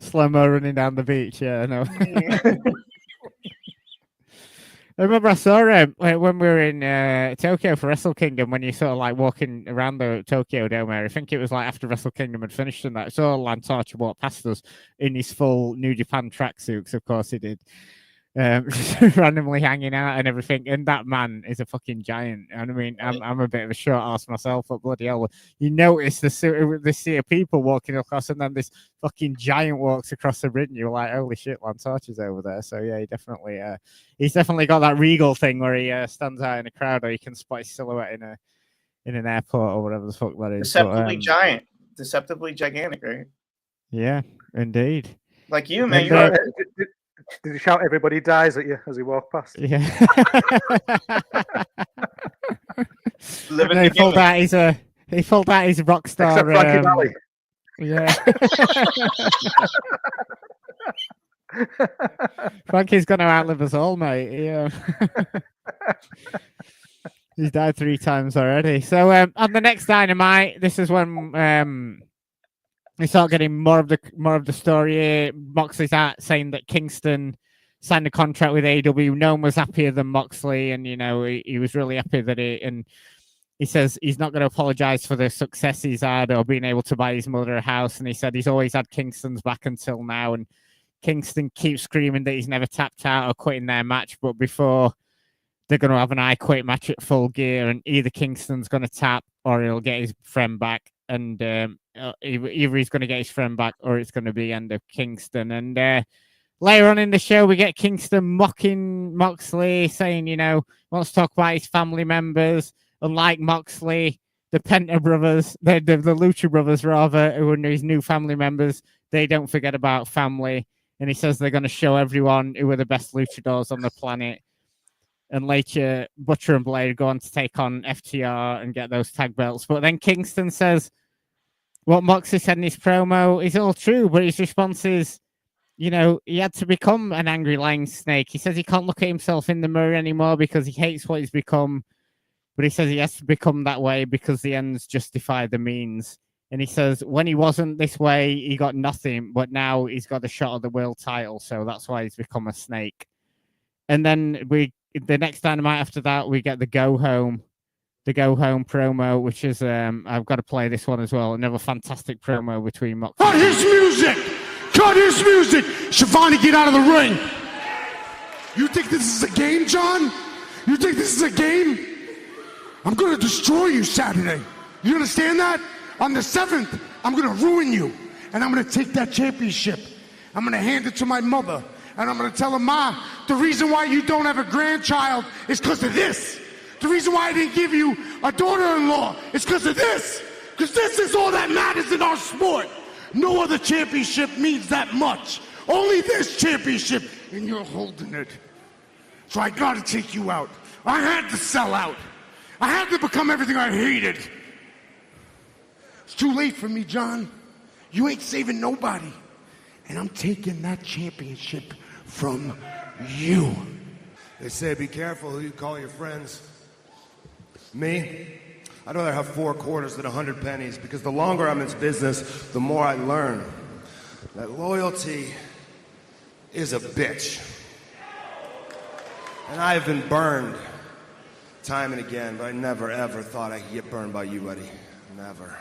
Slow-mo running down the beach, yeah, I know. I remember I saw him when we were in Tokyo for Wrestle Kingdom, when you sort of like walking around the Tokyo Dome area. I think it was like after Wrestle Kingdom had finished and that. I saw Lance Archer walk past us in his full New Japan tracksuit, because of course he did. Randomly hanging out and everything, and that man is a fucking giant. And I mean, I'm a bit of a short ass myself, but bloody hell, you notice the sea of people walking across, and then this fucking giant walks across the ring. You're like, holy shit, Lance Archer's over there. So yeah, he's definitely got that regal thing where he stands out in a crowd, or you can spot his silhouette in an airport or whatever the fuck that is. Deceptively giant, deceptively gigantic, right? Yeah, indeed. Like you, man. Did he shout "Everybody dies" at you as he walked past? Yeah. He pulled out his rock star. Except Frankie Valli. Yeah. Frankie's going to outlive us all, mate. Yeah. He's died 3 times already. So on the next Dynamite, this is when we start getting more of the story. Moxley's out saying that Kingston signed a contract with AEW. No one was happier than Moxley, and he was really happy that and he says he's not going to apologize for the success he's had or being able to buy his mother a house. And he said he's always had Kingston's back until now, and Kingston keeps screaming that he's never tapped out or quitting their match, but before they're going to have an I Quit match at Full Gear, and either Kingston's going to tap or he'll get his friend back. And either he's going to get his friend back or it's going to be end of Kingston. And later on in the show, we get Kingston mocking Moxley, saying, wants to talk about his family members. Unlike Moxley, the Penta brothers, the Lucha brothers, rather, who are his new family members, they don't forget about family. And he says they're going to show everyone who are the best luchadors on the planet. And later, Butcher and Blade go on to take on FTR and get those tag belts. But then Kingston says what Moxley said in his promo is all true, but his response is, he had to become an angry lying snake. He says he can't look at himself in the mirror anymore because he hates what he's become. But he says he has to become that way because the ends justify the means. And he says when he wasn't this way, he got nothing. But now he's got a shot at the world title. So that's why he's become a snake. And then the next Dynamite after that, we get the go home promo, which is I've got to play this one as well. Another fantastic promo between Moxley. Cut his music! Cut his music! Shivani, get out of the ring! You think this is a game, John? You think this is a game? I'm gonna destroy you Saturday. You understand that? On the 7th, I'm gonna ruin you. And I'm gonna take that championship. I'm gonna hand it to my mother. And I'm going to tell her, Ma, the reason why you don't have a grandchild is because of this. The reason why I didn't give you a daughter-in-law is because of this. Because this is all that matters in our sport. No other championship means that much. Only this championship, and you're holding it. So I got to take you out. I had to sell out. I had to become everything I hated. It's too late for me, John. You ain't saving nobody. And I'm taking that championship from you. They say be careful who you call your friends. Me? I'd rather have 4 quarters than 100 pennies, because the longer I'm in this business, the more I learn that loyalty is a bitch. And I have been burned time and again, but I never, ever thought I could get burned by you, buddy. Never.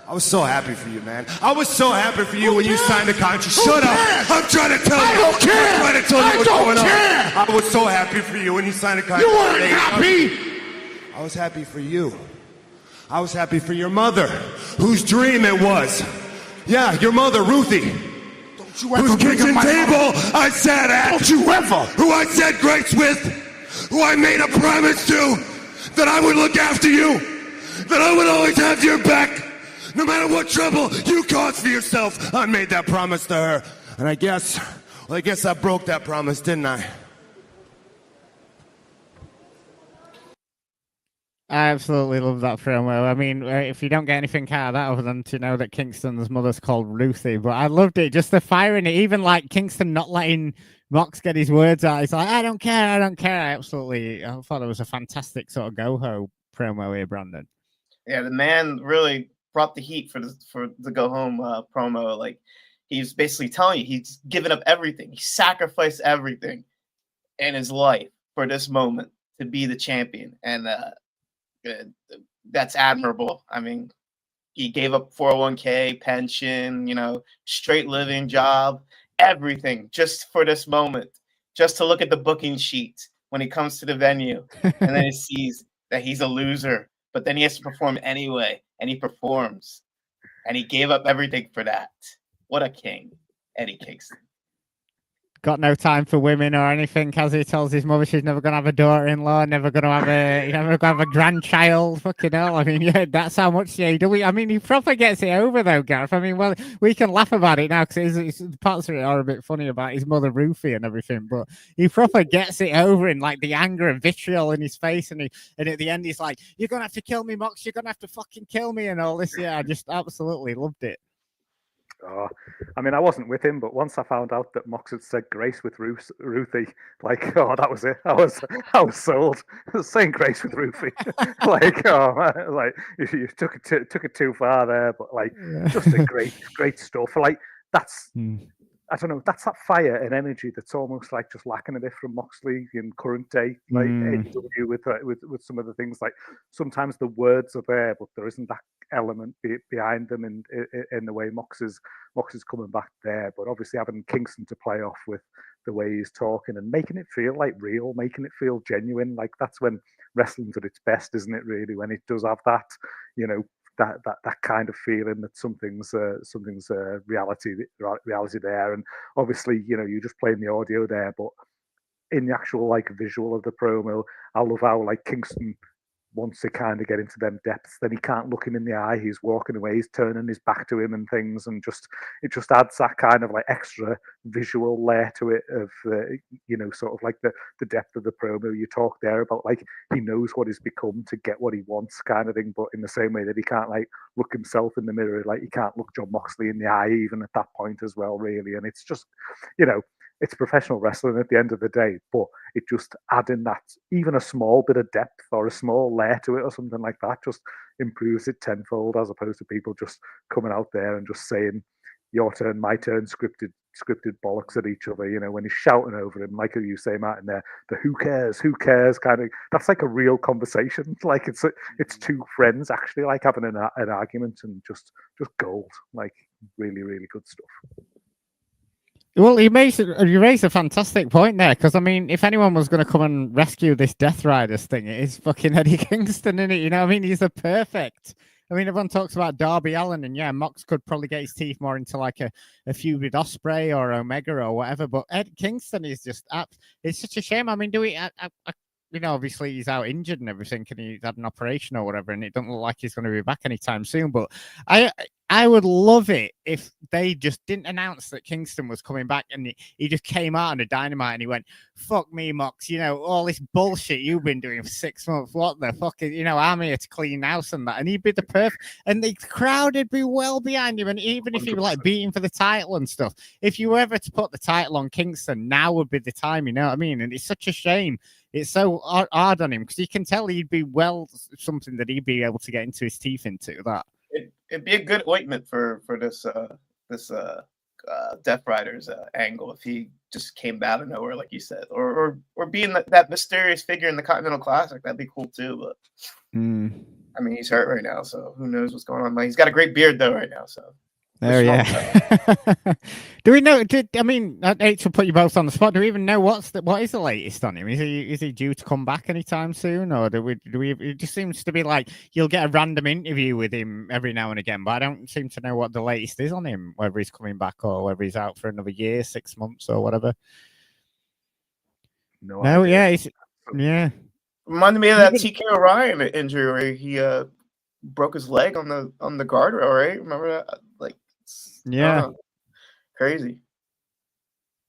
I was so happy for you, man. I was so happy for you when you signed the contract. Shut up! I'm trying to tell you. I don't care! I'm trying to tell you what's going on. I I was so happy for you when you signed the contract. You weren't happy! I was happy for you. I was happy for your mother, whose dream it was. Yeah, your mother, Ruthie. Don't you ever Whose bring up kitchen my table mother. I sat at. Don't you ever! Who I said grace with. Who I made a promise to. That I would look after you. That I would always have your back. No matter what trouble you caused for yourself. I made that promise to her. And I guess I broke that promise, didn't I? I absolutely love that promo. I mean, if you don't get anything out of that other than to know that Kingston's mother's called Ruthie, but I loved it. Just the fire in it, even like Kingston not letting Mox get his words out. He's like, I don't care. I thought it was a fantastic sort of go-ho promo here, Brandon. Yeah, the man really brought the heat for the go home promo. Like, he's basically telling you he's given up everything. He sacrificed everything in his life for this moment to be the champion, and that's admirable. I mean, he gave up 401k, pension, straight living job, everything just for this moment, just to look at the booking sheet when he comes to the venue, and then he sees that he's a loser, but then he has to perform anyway, and he performs, and he gave up everything for that. What a king, Eddie Kingston. Got no time for women or anything, as he tells his mother she's never going to have a daughter-in-law, never going to have a grandchild. Fucking hell. I mean, yeah, that's how much I mean, he proper gets it over, though, Gareth. I mean, well, we can laugh about it now because the parts of it are a bit funny about his mother, Ruthie, and everything, but he proper gets it over in, like, the anger and vitriol in his face, and at the end, he's like, you're going to have to kill me, Mox. You're going to have to fucking kill me and all this. Yeah, I just absolutely loved it. Oh, I mean, I wasn't with him, but once I found out that Mox had said grace with Ruthie, like, oh, that was it. I was sold. Saying grace with Ruthie, like, oh, like you took it too far there, but like, just a great stuff. Like, that's. I don't know, that's that fire and energy that's almost like just lacking a bit from Moxley in current day, like AEW with some of the things. Like, sometimes the words are there, but there isn't that element behind them in the way Mox is coming back there. But obviously having Kingston to play off with the way he's talking and making it feel like real, making it feel genuine, like that's when wrestling's at its best, isn't it? Really, when it does have that, that kind of feeling that something's reality there. And obviously, you just playing the audio there, but in the actual like visual of the promo, I love how like Kingston, once they kind of get into them depths, then he can't look him in the eye. He's walking away, he's turning his back to him and things, and it just adds that kind of like extra visual layer to it of sort of like the depth of the promo. You talk there about like he knows what he's become to get what he wants, kind of thing, but in the same way that he can't like look himself in the mirror, like he can't look Jon Moxley in the eye even at that point as well, really. And it's just, it's professional wrestling at the end of the day, but it just adding that, even a small bit of depth or a small layer to it or something like that, just improves it tenfold, as opposed to people just coming out there and just saying your turn, my turn, scripted bollocks at each other. When he's shouting over him, like you say, Martin, there, the who cares kind of, that's like a real conversation. Like it's two friends actually like having an argument, and just gold. Like really, really good stuff. Well, you raised a fantastic point there, because I mean, if anyone was going to come and rescue this Death Riders thing, it is fucking Eddie Kingston, isn't it? I mean, he's a perfect. I mean, everyone talks about Darby Allin, and yeah, Mox could probably get his teeth more into like a feud with Ospreay or Omega or whatever, but Ed Kingston is just it's such a shame. I mean, obviously he's out injured and everything, and he's had an operation or whatever, and it doesn't look like he's going to be back anytime soon. But I would love it if they just didn't announce that Kingston was coming back, and he just came out on a Dynamite and he went, fuck me, Mox, all this bullshit you've been doing for 6 months, what the fuck is, I'm here to clean house and that. And he'd be the perfect, and the crowd would be well behind him. And even if he were like beating for the title and stuff, if you were ever to put the title on Kingston, now would be the time, you know what I mean? And it's such a shame. It's so hard on him, because you can tell he'd be something that he'd be able to get into his teeth into that. It'd be a good ointment for this Death Rider's angle if he just came out of nowhere, like you said, or being that mysterious figure in the Continental Classic. That'd be cool too. But I mean, he's hurt right now, so who knows what's going on. He's got a great beard though right now, so. Oh yeah. Do we know? I mean, I hate to put you both on the spot. Do we even know what is the latest on him? Is he due to come back anytime soon, or do we? It just seems to be like you'll get a random interview with him every now and again, but I don't seem to know what the latest is on him. Whether he's coming back or whether he's out for another year, 6 months, or whatever. No, yeah, yeah. Reminded me of that TK Orion injury where he broke his leg on the guardrail, right? Remember that? Like, yeah, crazy.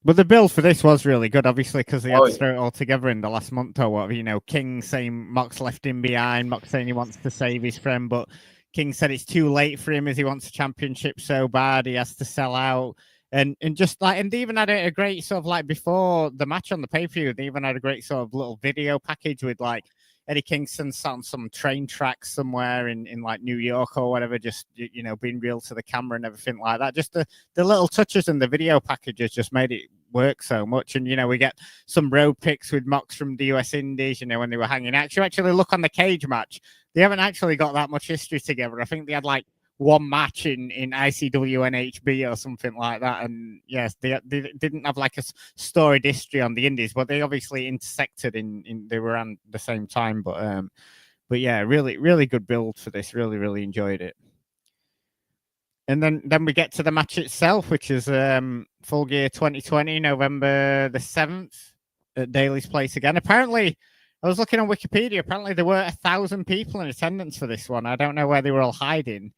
But the build for this was really good, obviously, because they had to throw it all together in the last month or whatever. You know, King saying Mox left him behind, Mox saying he wants to save his friend, but King said it's too late for him as he wants a championship so bad, he has to sell out. And just like, and they even had a great sort of like before the match on the pay-per-view, they even had a great sort of little video package with like Eddie Kingston sat on some train tracks somewhere in like New York or whatever, just, you know, being real to the camera and everything like that. Just the little touches in the video packages just made it work so much. And, you know, we get some road pics with Mox from the US Indies, you know, when they were hanging out. You actually look on the cage match, they haven't actually got that much history together. I think they had like one match in ICW NHB or something like that. And yes, they didn't have like a storied history on the indies, but they obviously intersected they were on the same time. But yeah, really good build for this. Really enjoyed it. And then we get to the match itself, which is Full Gear 2020, November the 7th at Daly's Place again. Apparently, I was looking on Wikipedia. Apparently, there were 1,000 people in attendance for this one. I don't know where they were all hiding.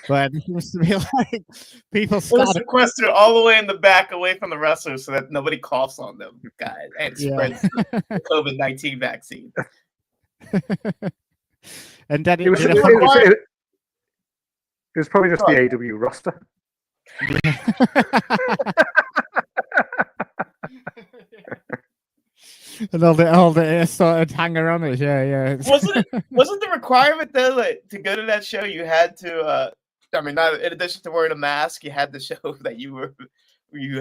But it seems to be like people started sequestered all the way in the back, away from the wrestlers, so that nobody coughs on them, guys, and spreads the COVID-19 vaccine. And then it was probably just the AW roster. And all the started hanger-oners, yeah. Wasn't the requirement though, like, to go to that show, you had to? I mean, not in addition to wearing a mask, you had to show that you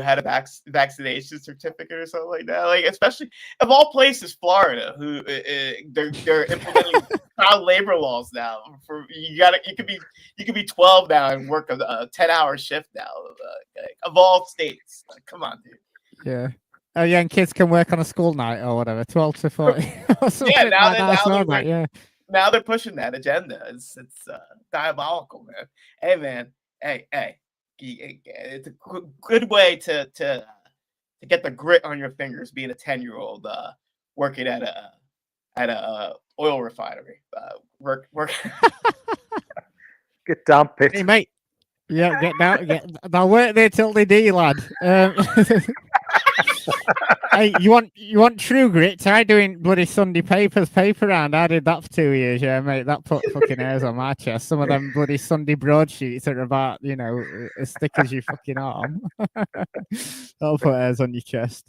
had a vaccination certificate or something like that. Like, especially of all places, Florida, who they're implementing child labor laws now. You could be 12 now and work a 10-hour shift now. Of all states, like, come on, dude. Yeah. Oh yeah, and kids can work on a school night or whatever, 12 to 40. Yeah, now they're pushing that agenda. It's diabolical, man. Hey, man. Hey. It's a good way to get the grit on your fingers, being a 10-year-old working at a oil refinery. Work. Get down, Pit. Hey, mate. Yeah, get down. They'll work there till they do, lad. Hey, you want true grit? Try doing bloody Sunday paper round. I did that for 2 years, yeah, mate. That put fucking hairs on my chest. Some of them bloody Sunday broadsheets are about, you know, as thick as your fucking arm. That'll put hairs on your chest.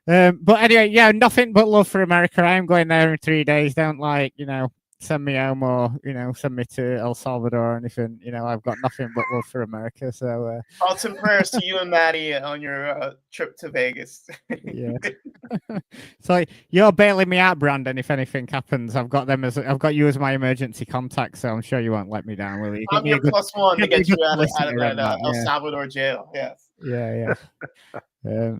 But anyway, yeah, nothing but love for America. I am going there in 3 days. Don't, like, you know, send me home or, you know, send me to El Salvador or anything. You know, I've got nothing but love for America. So thoughts and prayers to you and Maddie on your trip to Vegas. Yeah. So you're bailing me out, Brandon, if anything happens. I've got you as my emergency contact, so I'm sure you won't let me down, will you? I'm your plus one to get you out of that El Salvador jail. Yes. Yeah.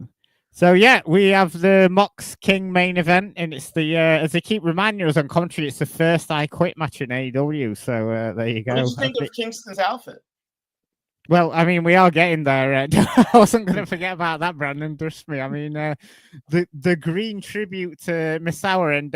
So yeah, we have the Mox King main event, and it's the as they keep reminding us on commentary, it's the first I Quit match in AEW. So there you go. What did you think of Kingston's outfit? Well, I mean, we are getting there. I wasn't going to forget about that, Brandon. Trust me. I mean, the green tribute to Misawa, and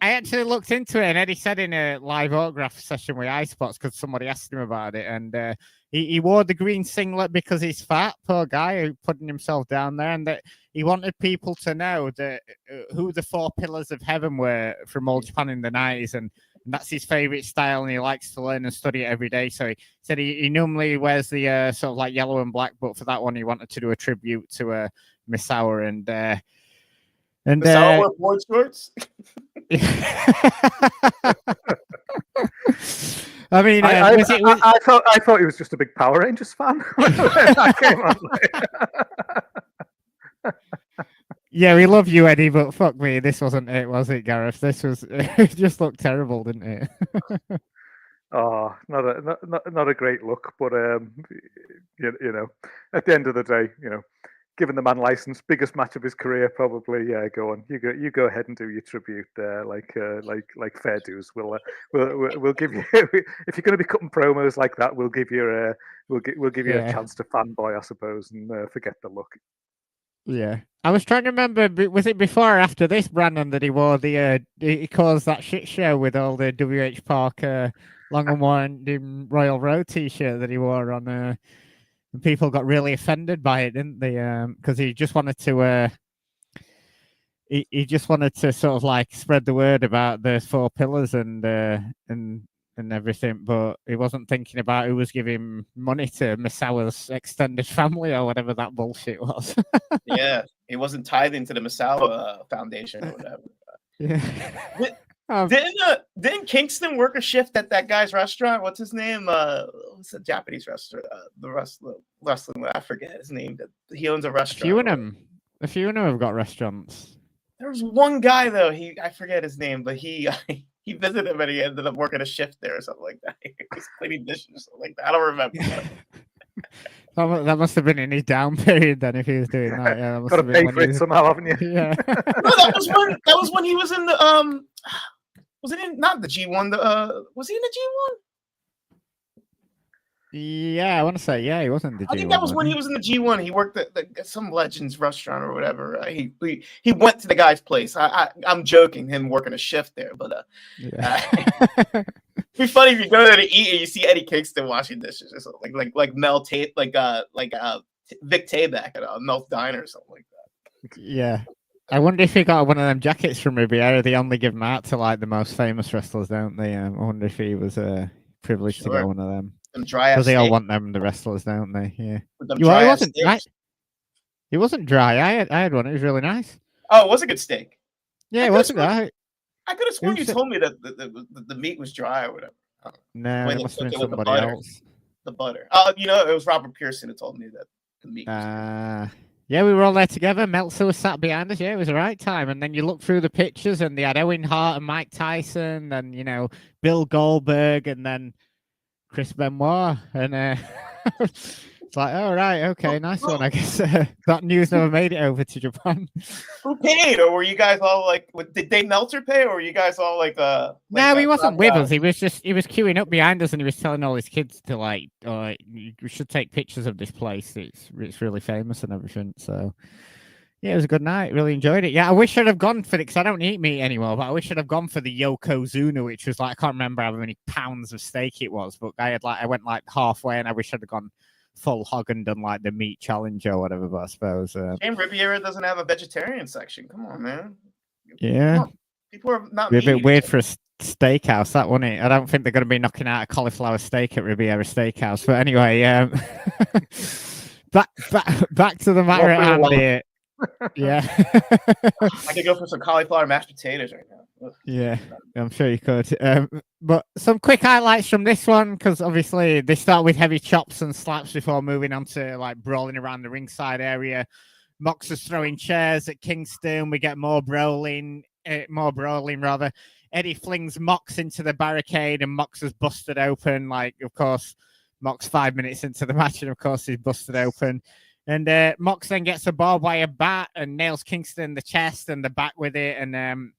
I actually looked into it, and Eddie said in a live autograph session with iSpots, because somebody asked him about it, and he wore the green singlet because he's fat, poor guy, putting himself down there, and that he wanted people to know that who the 4 pillars of heaven were from Old Japan in the 90s, and that's his favorite style, and he likes to learn and study it every day. So he said he normally wears the sort of like yellow and black, but for that one, he wanted to do a tribute to Misawa, and Misawa wore board shorts. I mean, I thought he was just a big Power Rangers fan. When that came on. Yeah, we love you, Eddie, but fuck me, this wasn't it, was it, Gareth? This was it just looked terrible, didn't it? Oh, not a great look, but you know, at the end of the day, you know, given the man license, biggest match of his career, probably. Yeah, go on, you go ahead and do your tribute there, like fair dues. We'll give you if you're going to be cutting promos like that, we'll give you a a chance to fanboy, I suppose, and forget the look. Yeah, I was trying to remember. Was it before or after this, Brandon, that he wore the he caused that shit show with all the WH Park Long and Winding Royal Road T-shirt that he wore on? And people got really offended by it, didn't they? Because he just wanted to. He just wanted to sort of like spread the word about the 4 pillars and everything, but he wasn't thinking about who was giving money to Misawa's extended family or whatever that bullshit was. Yeah, he wasn't tithing to the Misawa Foundation or whatever. Yeah. Didn't Kingston work a shift at that guy's restaurant? What's his name? What's the Japanese restaurant? The wrestling. I forget his name. He owns a restaurant. A few of them have got restaurants. There was one guy though. I forget his name, but he visited him and he ended up working a shift there or something like that. He was cleaning dishes or something like that. I don't remember. That must have been in his down period then, if he was doing that. Yeah, got to pay for it somehow, haven't you? Yeah. No, that was when he was in the was it in not the G1? Was he in the G1? Yeah, I want to say he wasn't in the G1. I think that was when he was in the G1. He worked at some Legends restaurant or whatever. He went to the guy's place. I'm joking, him working a shift there, but it'd be funny if you go there to eat and you see Eddie Kingston washing dishes or something like Mel Tate, like Vic Tayback at Mel's Diner or something like that. Yeah. I wonder if he got one of them jackets from Riviera. They only give them out to like the most famous wrestlers, don't they? I wonder if he was privileged to get one of them. Because they all want them, the wrestlers, don't they? Yeah. He wasn't dry. I had one. It was really nice. Oh, it was a good steak. Yeah, it wasn't dry. I could have sworn you told me that the meat was dry or whatever. No, it must have been somebody else. The butter. It was Robert Pearson who told me that the meat was yeah, we were all there together. Meltzer was sat behind us. Yeah, it was the right time. And then you look through the pictures and they had Owen Hart and Mike Tyson and, Bill Goldberg and then Chris Benoit. And it's like, oh, right, okay, nice one. I guess that news never made it over to Japan. Who paid? Or were you guys all like, did Dave Meltzer pay? Or were you guys all like, no, he wasn't with us. He was queuing up behind us and he was telling all his kids to like, you should take pictures of this place. It's really famous and everything. So yeah, it was a good night. Really enjoyed it. Yeah, I wish I'd have gone for it because I don't eat meat anymore, but I wish I'd have gone for the Yokozuna, which was like, I can't remember how many pounds of steak it was, but I went like halfway and I wish I'd have gone full hog and done like the meat challenge or whatever, but I suppose Shame Riviera doesn't have a vegetarian section. Come on, man. Yeah, people are not a bit weird for a steakhouse, that wasn't it? I don't think they're going to be knocking out a cauliflower steak at Riviera Steakhouse, but anyway, back to the matter at hand here. Yeah. I could go for some cauliflower mashed potatoes right now. Yeah, I'm sure you could. But some quick highlights from this one, because obviously they start with heavy chops and slaps before moving on to like brawling around the ringside area. Mox is throwing chairs at Kingston. We get more brawling rather. Eddie flings Mox into the barricade and Mox is busted open. Like, of course, Mox 5 minutes into the match and of course he's busted open. And Mox then gets a barbed wire bat and nails Kingston in the chest and the back with it. And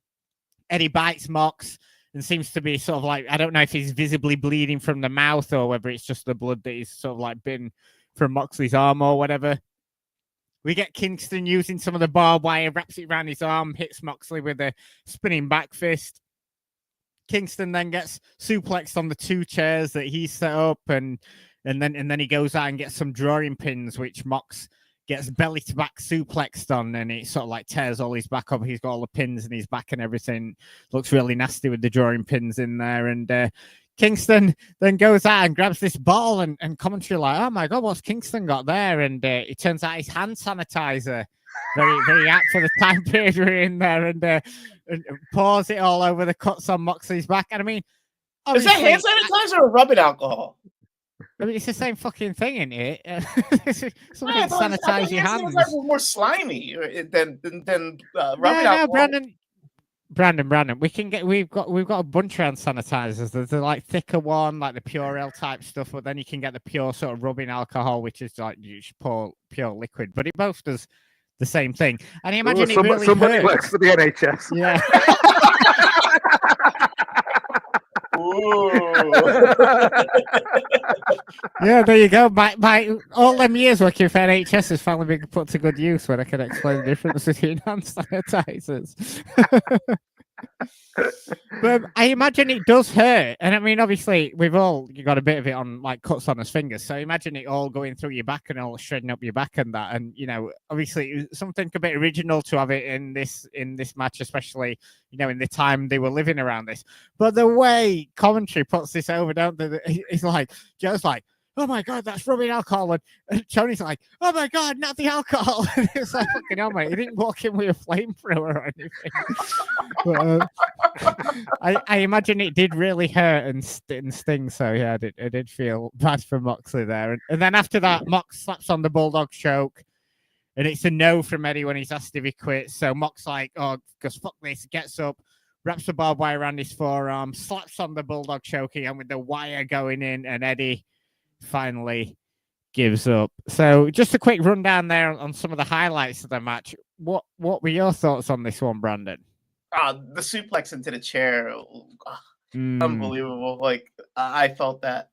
Eddie bites Mox and seems to be sort of like, I don't know if he's visibly bleeding from the mouth or whether it's just the blood that he's sort of like been from Moxley's arm or whatever. We get Kingston using some of the barbed wire, wraps it around his arm, hits Moxley with a spinning back fist. Kingston then gets suplexed on the 2 chairs that he set up and then he goes out and gets some drawing pins, which Mox gets belly to back suplexed on, and it sort of like tears all his back up. He's got all the pins in his back and everything. Looks really nasty with the drawing pins in there. And Kingston then goes out and grabs this ball and commentary like, oh my God, what's Kingston got there? And it turns out his hand sanitizer. Very, very apt for the time period we're in there and pours it all over the cuts on Moxley's back. And I mean, Is that hand sanitizer or rubbing alcohol? I mean, it's the same fucking thing, isn't it? Somebody Yeah, can sanitize your hands. Hand sanitizer was more slimy than rubbing No, alcohol. Brandon, we've got a bunch of hand sanitizers. There's the like thicker one, like the Purell type stuff, but then you can get the pure sort of rubbing alcohol, which is like you just pour pure liquid. But it both does the same thing. And I imagine it really somebody hurts. works for the NHS. Yeah. Yeah, there you go. My all them years working for NHS has finally been put to good use when I can explain the difference between hand sanitizers. But I imagine it does hurt, and I mean, obviously, you got a bit of it on like cuts on his fingers. So imagine it all going through your back and all shredding up your back and that. And obviously, it was something a bit original to have it in this match, especially in the time they were living around this. But the way commentary puts this over, don't they? It's like Joe's like, "Oh my God, that's rubbing alcohol," and Tony's like, "Oh my God, not the alcohol!" It's like, fucking hell, mate. He didn't walk in with a flamethrower or anything. But, I imagine it did really hurt and sting. So yeah, I did feel bad for Moxley there. And then after that, Mox slaps on the bulldog choke, and it's a no from Eddie when he's asked if he quits. So Mox like, "Oh, because fuck this," gets up, wraps the barbed wire around his forearm, slaps on the bulldog choke again with the wire going in, and Eddie finally gives up. So just a quick rundown there on some of the highlights of the match. What were your thoughts on this one, Brandon? The suplex into the chair, unbelievable. Like I felt that.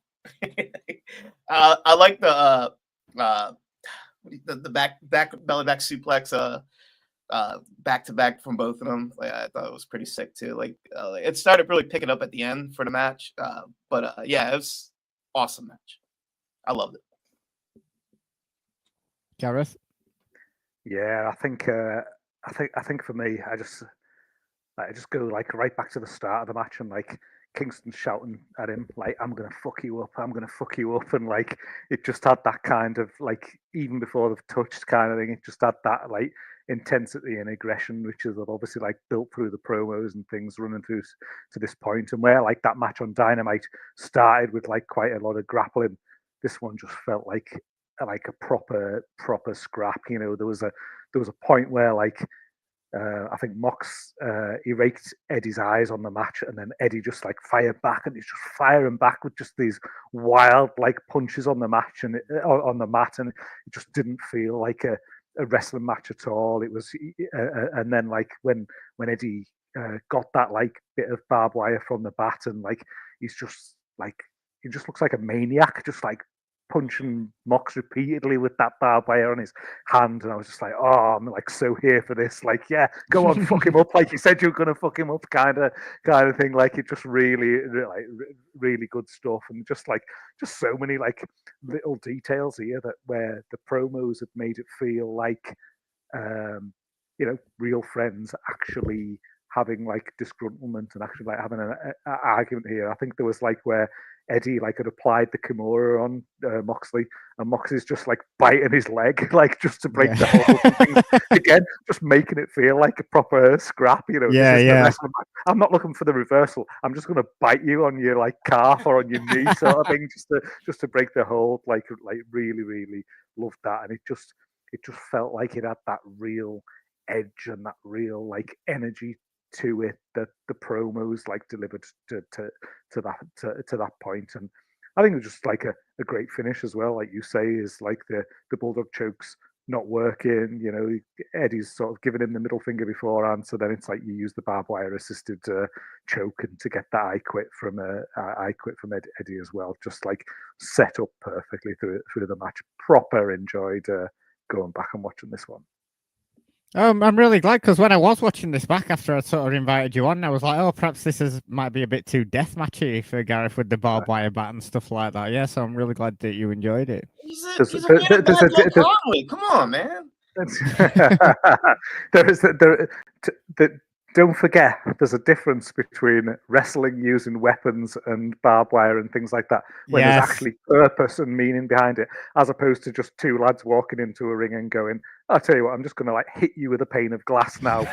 I like the back belly back suplex back to back from both of them. Like, I thought it was pretty sick too. Like it started really picking up at the end for the match. But yeah, it was awesome match. I loved it. Gareth? Yeah, I think for me, I just go like right back to the start of the match, and like Kingston shouting at him like, "I'm gonna fuck you up, I'm gonna fuck you up," and like it just had that kind of like, even before they've touched kind of thing, it just had that like intensity and aggression, which is obviously like built through the promos and things running through to this point. And where like that match on Dynamite started with like quite a lot of grappling, this one just felt like a proper scrap. There was a point where like I think Mox he raked Eddie's eyes on the match, and then Eddie just like fired back, and he's just firing back with just these wild like punches on the match and on the mat, and it just didn't feel like a wrestling match at all. It was, and then like when Eddie got that like bit of barbed wire from the bat, and like he's just like, he just looks like a maniac, just like punching Mox repeatedly with that barbed wire on his hand. And I was just like, oh, I'm like so here for this. Like, yeah, go on, fuck him up. Like you said, you're gonna fuck him up, kind of thing. Like it just really good stuff, and just so many like little details here that where the promos have made it feel like real friends actually having like disgruntlement and actually like having an argument here. I think there was like where Eddie like had applied the Kimura on Moxley, and Moxley's just like biting his leg, like just to break the whole thing again, just making it feel like a proper scrap. Yeah. I'm not looking for the reversal. I'm just going to bite you on your like calf or on your knee, sort of thing, just to break the hold. Like really loved that, and it just felt like it had that real edge and that real like energy to it that the promos like delivered to that point. And I think it was just like a great finish as well, like you say, is like the bulldog choke's not working, Eddie's sort of giving him the middle finger beforehand, so then it's like you use the barbed wire assisted choke and to get that I quit from Eddie as well, just like set up perfectly through the match. Proper enjoyed going back and watching this one. I'm really glad, because when I was watching this back after I sort of invited you on, I was like, oh, perhaps this might be a bit too deathmatchy for Gareth with the barbed wire bat and stuff like that. Yeah, so I'm really glad that you enjoyed it. He's a come on, man. Don't forget, there's a difference between wrestling using weapons and barbed wire and things like that, when there's actually purpose and meaning behind it, as opposed to just two lads walking into a ring and going, I'll tell you what, I'm just going to like hit you with a pane of glass now.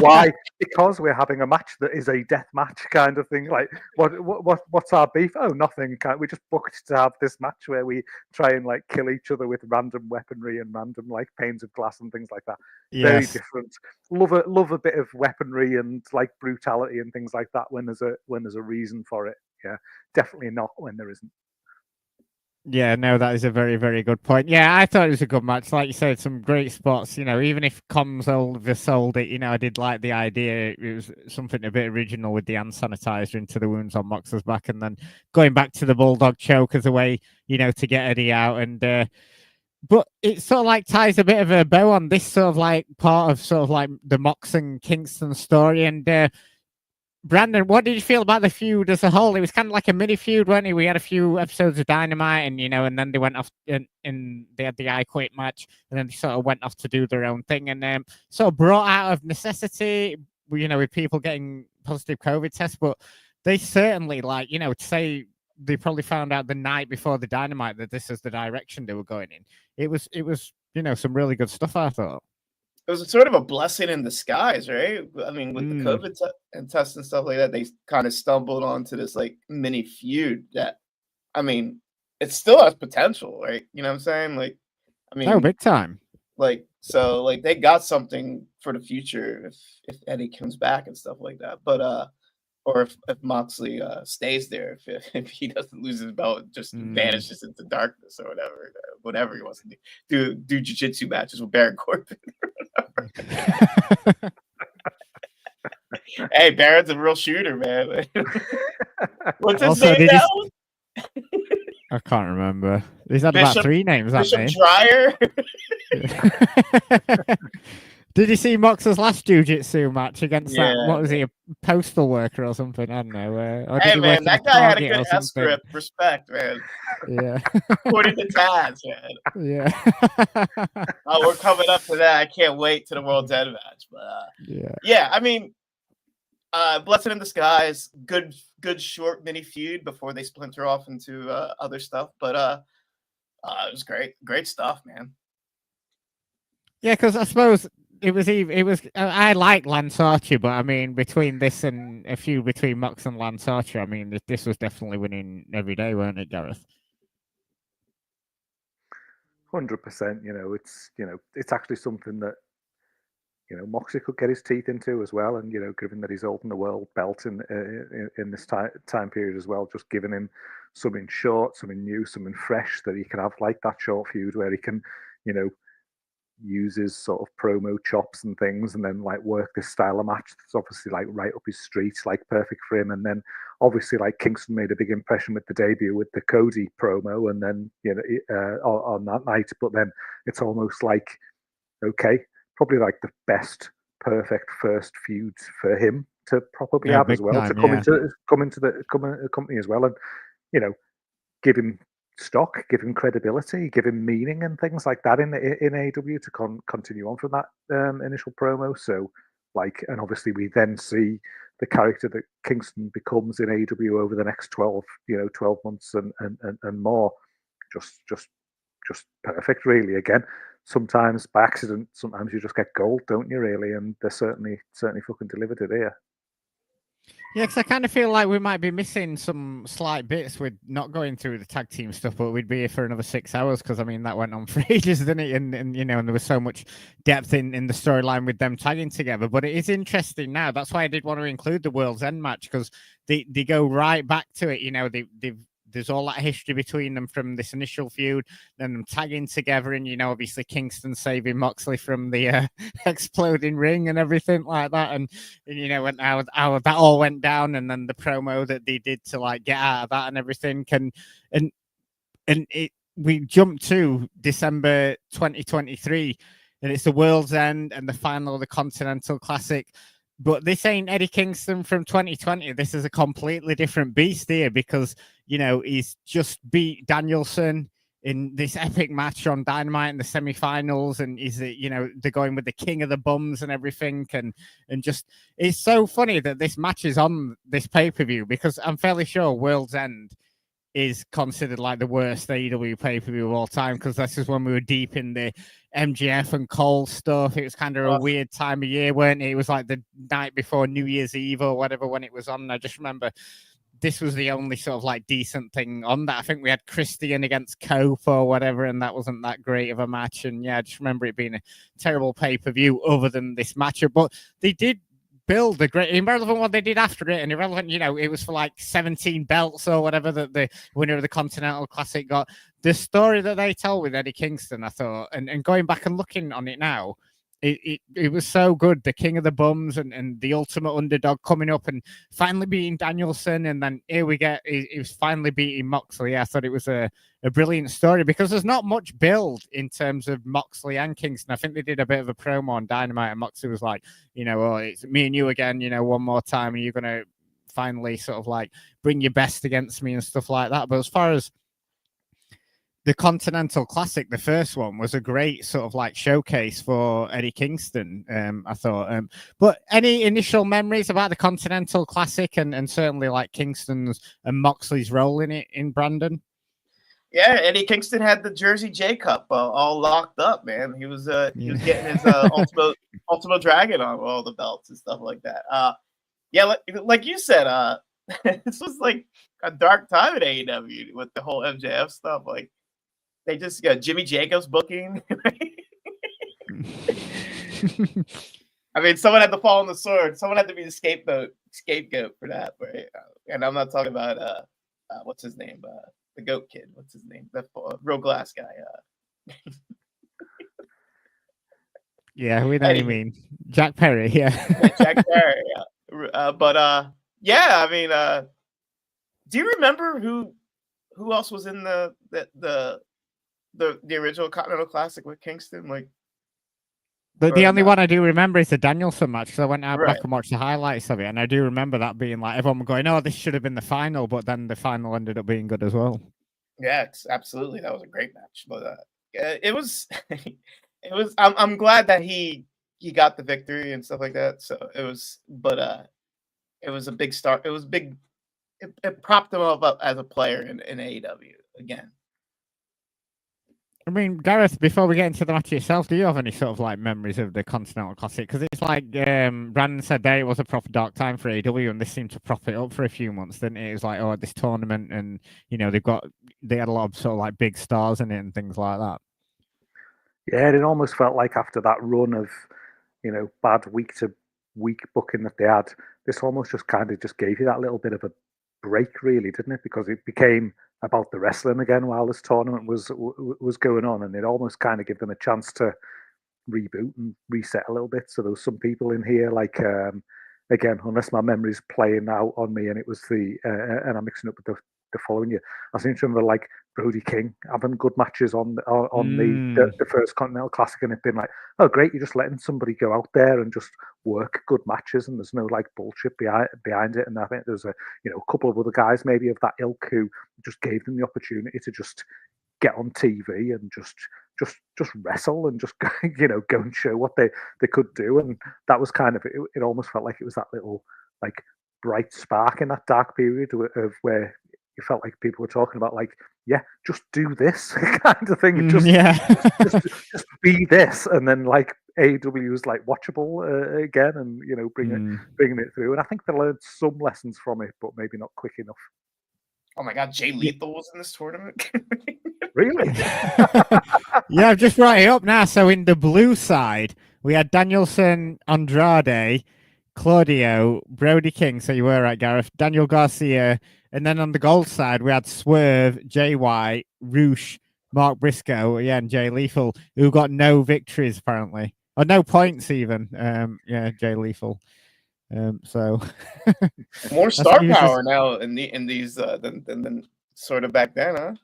Why? Because we're having a match that is a death match kind of thing. Like, what's our beef? Oh, nothing. We just booked to have this match where we try and like kill each other with random weaponry and random like panes of glass and things like that. Very different. Love a bit of weaponry and like brutality and things like that when there's a reason for it. Yeah, definitely not when there isn't. Yeah, no, that is a very, very good point. Yeah, I thought it was a good match. Like you said, some great spots. You know, even if comms oversold it, you know, I did like the idea. It was something a bit original with the hand sanitizer into the wounds on Mox's back, and then going back to the bulldog choke as a way, you know, to get Eddie out. And but it sort of like ties a bit of a bow on this sort of like part of sort of like the Mox and Kingston story. And Brandon, what did you feel about the feud as a whole? It was kind of like a mini feud, wasn't it? We had a few episodes of Dynamite, and you know, and then they went off and they had the I Quit match, and then they sort of went off to do their own thing, and sort of brought out of necessity, you know, with people getting positive COVID tests. But they certainly, like, you know, to say they probably found out the night before the Dynamite that this is the direction they were going in. It was, you know, some really good stuff, I thought. It was sort of a blessing in disguise, right? I mean, with the COVID and tests and stuff like that, they kind of stumbled onto this like mini feud that, I mean, it still has potential, right? You know what I'm saying? Like, I mean, oh, big time. Like, so like they got something for the future if Eddie comes back and stuff like that. But or if Moxley stays there, if he doesn't lose his belt, just vanishes into darkness or whatever he wants to do jiu-jitsu matches with Baron Corbin. Hey, Baron's a real shooter, man. What's his name now? I can't remember. He's had about 3 names, hasn't he? Bishop Dryer. Did you see Mox's last jiu-jitsu match against that? What was he, a postal worker or something? I don't know. Hey, man, that guy had a good S grip. Respect, man. Yeah. According to Taz, man. Yeah. Oh, we're coming up to that. I can't wait to the World's End match. But yeah, I mean, Blessing in Disguise, good short mini feud before they splinter off into other stuff. But it was great stuff, man. Yeah, because I suppose it was. I like Lance Archer, but I mean, between this and a feud between Mox and Lance Archer, I mean, this was definitely winning every day, weren't it, Gareth? 100%. You know, it's actually something that, you know, Moxley could get his teeth into as well, and you know, given that he's holding the world belt in this time period as well, just giving him something short, something new, something fresh that he can have, like that short feud where he can, you know, use his sort of promo chops and things, and then like work this style of match that's obviously like right up his street, like perfect for him. And then obviously like Kingston made a big impression with the debut with the Cody promo, and then you know on that night. But then it's almost like, okay, probably like the best perfect first feud for him to probably have as well, time, to come into the company as well, and you know, give him stock, give him credibility, give him meaning and things like that in AEW to continue on from that initial promo. So like, and obviously we then see the character that Kingston becomes in AEW over the next 12 months and more. Just perfect, really. Again, sometimes by accident, sometimes you just get gold, don't you, really? And they're certainly fucking delivered it here. Yeah, because I kind of feel like we might be missing some slight bits with not going through the tag team stuff, but we'd be here for another 6 hours because, I mean, that went on for ages, didn't it? And you know, and there was so much depth in the storyline with them tagging together. But it is interesting now. That's why I did want to include the World's End match, because they go right back to it. You know, there's all that history between them from this initial feud, then them tagging together, and you know, obviously Kingston saving Moxley from the exploding ring and everything like that, and you know, and how that all went down, and then the promo that they did to like get out of that and everything. We jumped to December 2023, and it's the World's End and the final of the Continental Classic. But this ain't Eddie Kingston from 2020. This is a completely different beast here because, you know, he's just beat Danielson in this epic match on Dynamite in the semifinals. And he's, you know, they're going with the king of the bums and everything. And just, it's so funny that this match is on this pay-per-view because I'm fairly sure World's End is considered like the worst AEW pay-per-view of all time, because this is when we were deep in the MJF and Cole stuff. It was kind of a weird time of year, weren't it? It was like the night before New Year's Eve or whatever when it was on. And I just remember this was the only sort of like decent thing on that. I think we had Christian against Cope or whatever, and that wasn't that great of a match. And yeah, I just remember it being a terrible pay-per-view other than this matchup. But they did build a great, irrelevant what they did after it, and irrelevant, you know, it was for like 17 belts or whatever that the winner of the Continental Classic got. The story that they tell with Eddie Kingston, I thought, and going back and looking on it now, it was so good. The King of the Bums and the ultimate underdog coming up and finally beating Danielson, and then here we get he was finally beating Moxley. I thought it was a brilliant story, because there's not much build in terms of Moxley and Kingston. I think they did a bit of a promo on Dynamite, and Moxley was like, you know, oh, it's me and you again, you know, one more time, and you're gonna finally sort of like bring your best against me and stuff like that. But as far as the Continental Classic, the first one, was a great sort of like showcase for Eddie Kingston, I thought. But any initial memories about the Continental Classic and certainly like Kingston's and Moxley's role in it in Brandon? Yeah, Eddie Kingston had the Jersey J Cup all locked up, man. He was getting his Ultimate Dragon on all the belts and stuff like that. Yeah, like you said, this was like a dark time at AEW with the whole MJF stuff. Like, they just got Jimmy Jacobs booking. I mean, someone had to fall on the sword. Someone had to be the scapegoat for that, right? And I'm not talking about what's his name, the Goat Kid. What's his name? The real glass guy. Yeah, we know what you mean. Jack Perry, yeah. Jack Perry, yeah. But yeah, I mean, do you remember who else was in the original Continental Classic with Kingston? Like, the only one I do remember is the Danielson match, because I went out Right. back and watched the highlights of it, and I do remember that being like everyone going, "Oh, this should have been the final," but then the final ended up being good as well. Yeah, absolutely, that was a great match. But it was, it was. I'm glad that he got the victory and stuff like that. So it was, but it was a big start. It was big. It propped him up as a player in AEW again. I mean, Gareth, before we get into the match itself, do you have any sort of like memories of the Continental Classic? Because it's like Brandon said there, it was a proper dark time for AEW, and this seemed to prop it up for a few months, didn't it? It was like, oh, this tournament, and you know, they had a lot of sort of like big stars in it and things like that. Yeah, it almost felt like after that run of, you know, bad week to week booking that they had, this almost just kind of just gave you that little bit of a break, really, didn't it? Because it became about the wrestling again while this tournament was going on, and it almost kind of gave them a chance to reboot and reset a little bit. So there was some people in here like again, unless my memory's playing out on me, and it was and I'm mixing up with the following year, I seem to remember like Brody King having good matches on the first Continental Classic, and it been like, oh great, you're just letting somebody go out there and just work good matches, and there's no like bullshit behind it. And I think there's a couple of other guys maybe of that ilk who just gave them the opportunity to just get on TV and just wrestle and just go and show what they could do. And that was kind of it almost felt like it was that little like bright spark in that dark period of where you felt like people were talking about like, yeah, just do this kind of thing. Just be this. And then like AEW was like watchable again, and bringing it through. And I think they learned some lessons from it, but maybe not quick enough. Oh my God, Jay Lethal was in this tournament. Really? Yeah, I've just brought it up now. So in the blue side, we had Danielson, Andrade, Claudio, Brody King. So you were right, Gareth. Daniel Garcia. And then on the gold side, we had Swerve, Jay White, Roosh, Mark Briscoe, and Jay Lethal, who got no victories apparently, or no points even. Jay Lethal. So more star power now in these than sort of back then, huh?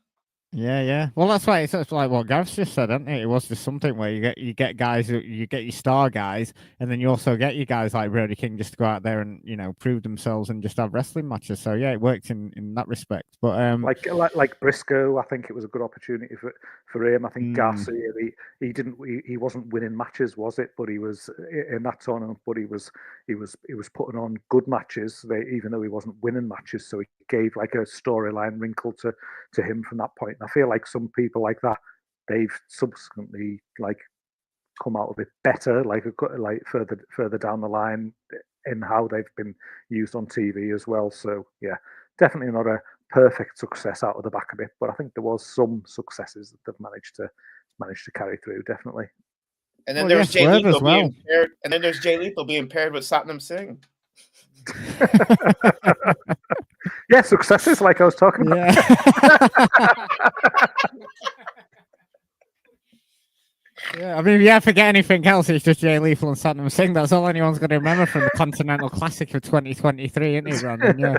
Yeah. Well, that's why it's like what Gareth just said, isn't it? It was just something where you get guys, you get your star guys, and then you also get your guys like Brody King just to go out there and prove themselves and just have wrestling matches. So yeah, it worked in that respect. But like Briscoe, I think it was a good opportunity for him. I think Garcia, he wasn't winning matches, was it? But he was in that tournament. But he was putting on good matches, even though he wasn't winning matches. So he gave like a storyline wrinkle to him from that point. And I feel like some people like that, they've subsequently like come out of it better, like further down the line in how they've been used on TV as well. So yeah, definitely not a perfect success out of the back of it, but I think there was some successes that they've managed to carry through, definitely. And then there's Jay Lethal being paired, and then there's Jay Lethal being paired with Satnam Singh. Yeah, successes like I was talking about. Yeah, I mean, forget anything else. It's just Jay Lethal and Satnam Singh. That's all anyone's going to remember from the Continental Classic of 2023, isn't it, Brandon? Yeah.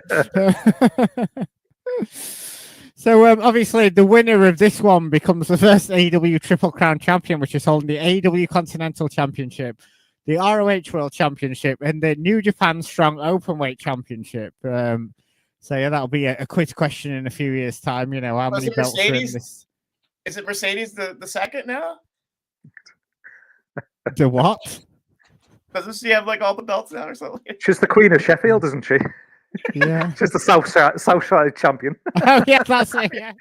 So obviously, the winner of this one becomes the first AEW Triple Crown champion, which is holding the AEW Continental Championship, the ROH World Championship, and the New Japan Strong Openweight Championship. So yeah, that'll be a quiz question in a few years' time. How many belts are in this? Is it Mercedes the second now? The what? Doesn't she have like all the belts now or something? She's the Queen of Sheffield, isn't she? Yeah. She's the Southside champion. Oh yeah, that's it. Yeah.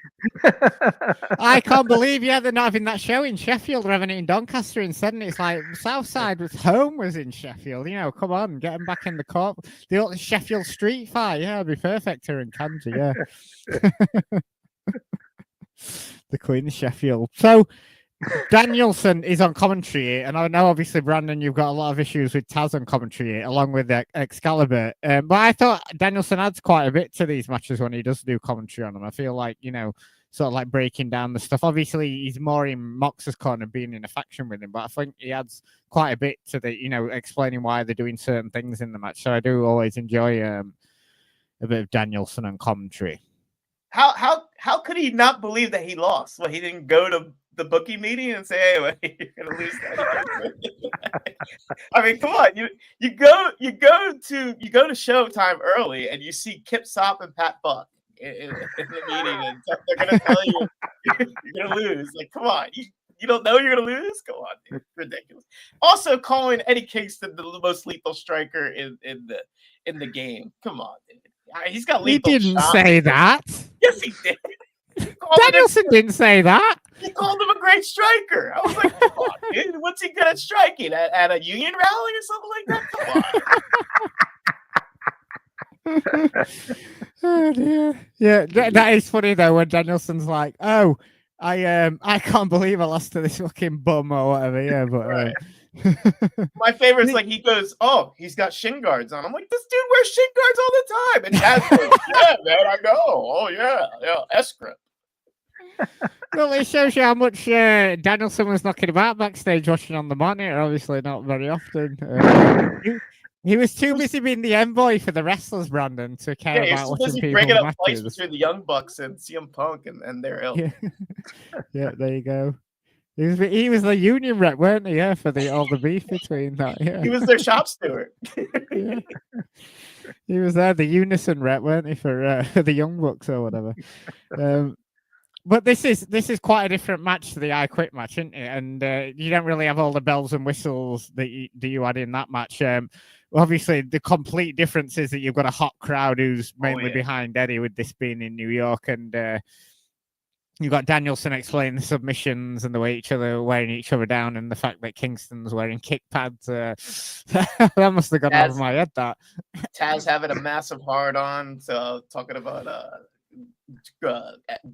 I can't believe they're not having that show in Sheffield. They're having it in Doncaster instead. And it's like Southside was home was in Sheffield. Come on, get them back in the court. The old Sheffield street fight. Yeah, it'd be perfect here in Kanji. Yeah. The Queen of Sheffield. So Danielson is on commentary, and I know obviously, Brandon, you've got a lot of issues with Taz on commentary, along with Excalibur. But I thought Danielson adds quite a bit to these matches when he does do commentary on them. I feel like, sort of like breaking down the stuff. Obviously, he's more in Mox's corner, being in a faction with him, but I think he adds quite a bit to the, explaining why they're doing certain things in the match. So I do always enjoy a bit of Danielson on commentary. How could he not believe that he lost? Well, he didn't go to the bookie meeting and say, "Hey, wait, you're gonna lose that." I mean, come on, you go to Showtime early and you see Kip Sop and Pat Buck in the meeting, and they're gonna tell you you're gonna lose. Like, come on, you don't know you're gonna lose? Come on, dude. Ridiculous. Also, calling Eddie Kingston the most lethal striker in the game. Come on, dude. He's got lethal. He didn't say that. Yes, he did. Danielson didn't say that. He called him a great striker. I was like, come on, dude. What's he good at striking? At a union rally or something like that? Come on. Oh dear. Yeah, that is funny though when Danielson's like, "Oh, I can't believe I lost to this fucking bum or whatever." Yeah, but right. My favorite is like he goes, "Oh, he's got shin guards on." I'm like, "This dude wears shin guards all the time." And Chaz goes, "Yeah, man, I know. Oh yeah, S-grip." Well, it shows you how much Danielson was knocking about backstage, watching on the monitor. Obviously, not very often. He was too busy being the envoy for the wrestlers, Brandon, to care about watching people. Bringing up fights between the Young Bucks and CM Punk and their ilk. Yeah, there you go. He was the union rep, weren't he? Yeah, for all the beef between that. Yeah, he was their shop steward. Yeah. He was there, the unison rep, weren't he, for the Young Bucks or whatever. But this is quite a different match to the I Quit match, isn't it? And you don't really have all the bells and whistles that you had in that match. Obviously, the complete difference is that you've got a hot crowd who's mainly behind Eddie, with this being in New York, and you've got Danielson explaining the submissions and the way each other wearing each other down, and the fact that Kingston's wearing kick pads. That must have gone over my head. That Taz having a massive hard on, so talking about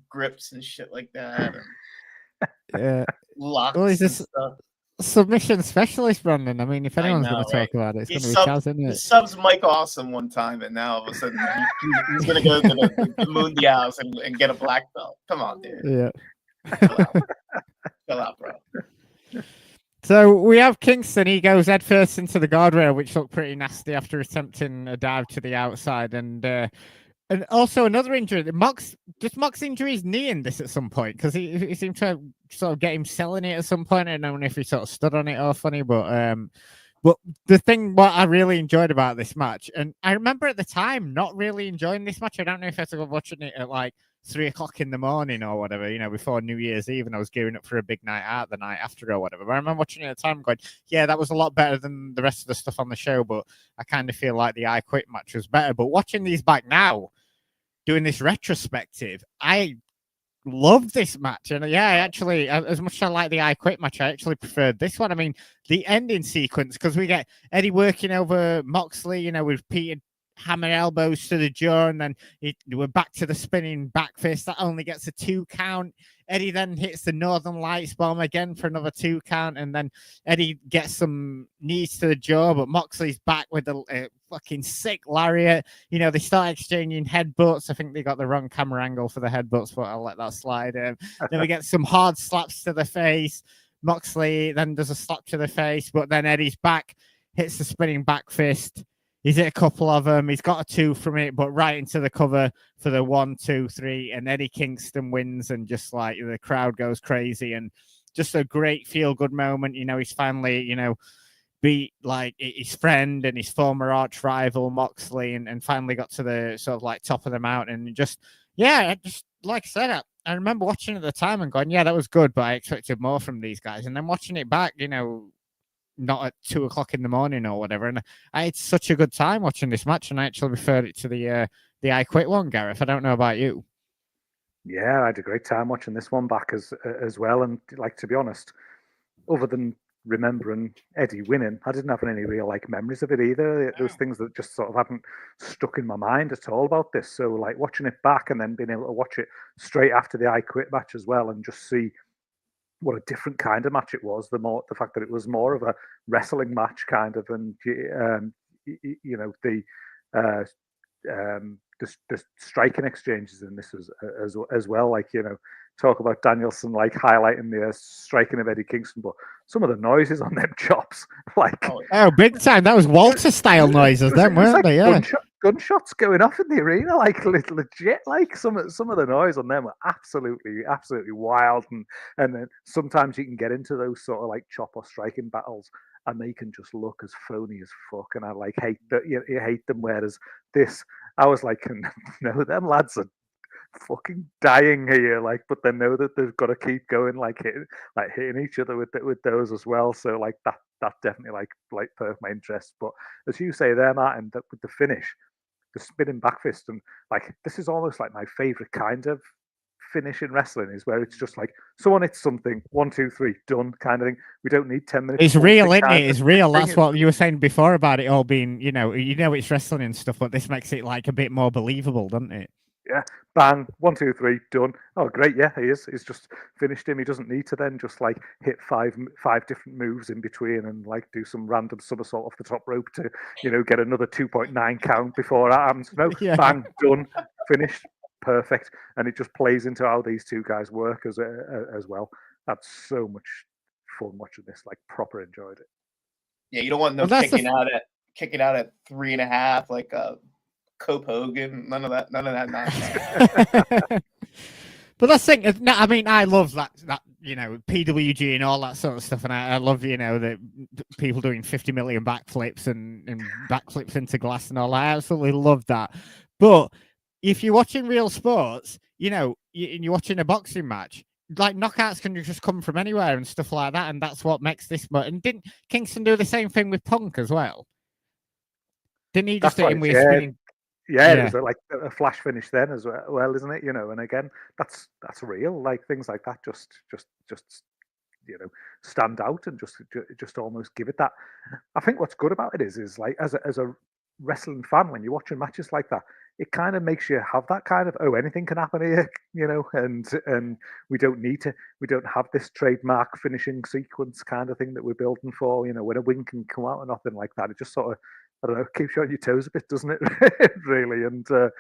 grips and shit like that. Yeah, locks. Well, he's and stuff. Submission specialist, Brandon. I mean, if anyone's going to talk about it, it's going to be Chaz, isn't it? He subs Mike Awesome one time, and now all of a sudden he's going to go to the Mundials and get a black belt. Come on, dude. Yeah. Chill out, bro. So we have Kingston. He goes head first into the guardrail, which looked pretty nasty after attempting a dive to the outside. And And also another injury. Mox injury his knee in this at some point? Because he seemed to sort of get him selling it at some point. I don't know if he sort of stood on it or funny, but the thing what I really enjoyed about this match, and I remember at the time not really enjoying this match. I don't know if I was watching it at like 3 o'clock in the morning or whatever, before New Year's Eve, and I was gearing up for a big night out the night after or whatever. But I remember watching it at the time going, yeah, that was a lot better than the rest of the stuff on the show, but I kind of feel like the I Quit match was better. But watching these back now, doing this retrospective, I love this match. And yeah, I actually, as much as I like the I Quit match, I actually preferred this one. I mean, the ending sequence, because we get Eddie working over Moxley, with Peter hammer elbows to the jaw, and then we're back to the spinning back fist that only gets a 2 count. Eddie then hits the Northern Lights bomb again for another 2 count, and then Eddie gets some knees to the jaw, but Moxley's back with a fucking sick lariat. They start exchanging headbutts. I think they got the wrong camera angle for the headbutts, but I'll let that slide. Then we get some hard slaps to the face. Moxley then does a slap to the face, but then Eddie's back, hits the spinning back fist. He's hit a couple of them. He's got a 2 from it, but right into the cover for the 1, 2, 3. And Eddie Kingston wins, and just like the crowd goes crazy, and just a great feel good moment. He's finally, beat like his friend and his former arch rival Moxley, and finally got to the sort of like top of the mountain. And just like I said, I remember watching it at the time and going, yeah, that was good, but I expected more from these guys. And then watching it back, not at 2 o'clock in the morning or whatever. And I had such a good time watching this match, and I actually preferred it to the I Quit one, Gareth. I don't know about you. Yeah, I had a great time watching this one back as well. And like, to be honest, other than remembering Eddie winning, I didn't have any real like memories of it either. Those things that just sort of haven't stuck in my mind at all about this. So like watching it back and then being able to watch it straight after the I Quit match as well, and just see what a different kind of match it was. The fact that it was more of a wrestling match kind of, and the striking exchanges in this as well. Like, talk about Danielson like highlighting the striking of Eddie Kingston, but some of the noises on them chops, like big time. That was Walter style noises, then, weren't like they? Yeah. Gunshots going off in the arena, like legit. Like some of the noise on them were absolutely wild, and then sometimes you can get into those sort of like chop or striking battles, and they can just look as phony as fuck, and I like hate that you hate them. Whereas this, I was like, no, them lads are fucking dying here, like, but they know that they've got to keep going, like hitting each other with those as well. So like that definitely like perked my interest. But as you say there, Martin, that with the finish, the spinning back fist, and like this is almost like my favorite kind of finish in wrestling, is where it's just like someone hits something, 1, 2, 3, done kind of thing. We don't need 10 minutes. It's real, isn't it? It's real. That's what you were saying before about it all being, it's wrestling and stuff, but this makes it like a bit more believable, doesn't it? Yeah, bang, 1, 2, 3, done. Oh, great, yeah, he is. He's just finished him. He doesn't need to then just like hit five different moves in between and like do some random somersault off the top rope to, get another 2.9 count before that happens. No, yeah. Bang, done, finished, perfect. And it just plays into how these two guys work as well. That's so much fun watching this. Like, proper enjoyed it. Yeah, you don't want no kicking out at 3.5, like Cope Hogan, none of that nonsense. But that's the thing. I mean, I love that PWG and all that sort of stuff, and I love the people doing 50 million backflips and backflips into glass and all that. I absolutely love that. But if you're watching real sports, you're watching a boxing match, like knockouts can just come from anywhere and stuff like that, and that's what makes this. And didn't Kingston do the same thing with Punk as well? Didn't he just hit him with a spinning? Yeah, it was like a flash finish then as well, isn't it? And again, that's real. Like things like that just stand out and just almost give it that. I think what's good about it is like as a wrestling fan, when you're watching matches like that, it kind of makes you have that kind of, anything can happen here, and we don't have this trademark finishing sequence kind of thing that we're building for, when a win can come out or nothing like that. It just sort of, I don't know, keeps you on your toes a bit, doesn't it? Really, and sort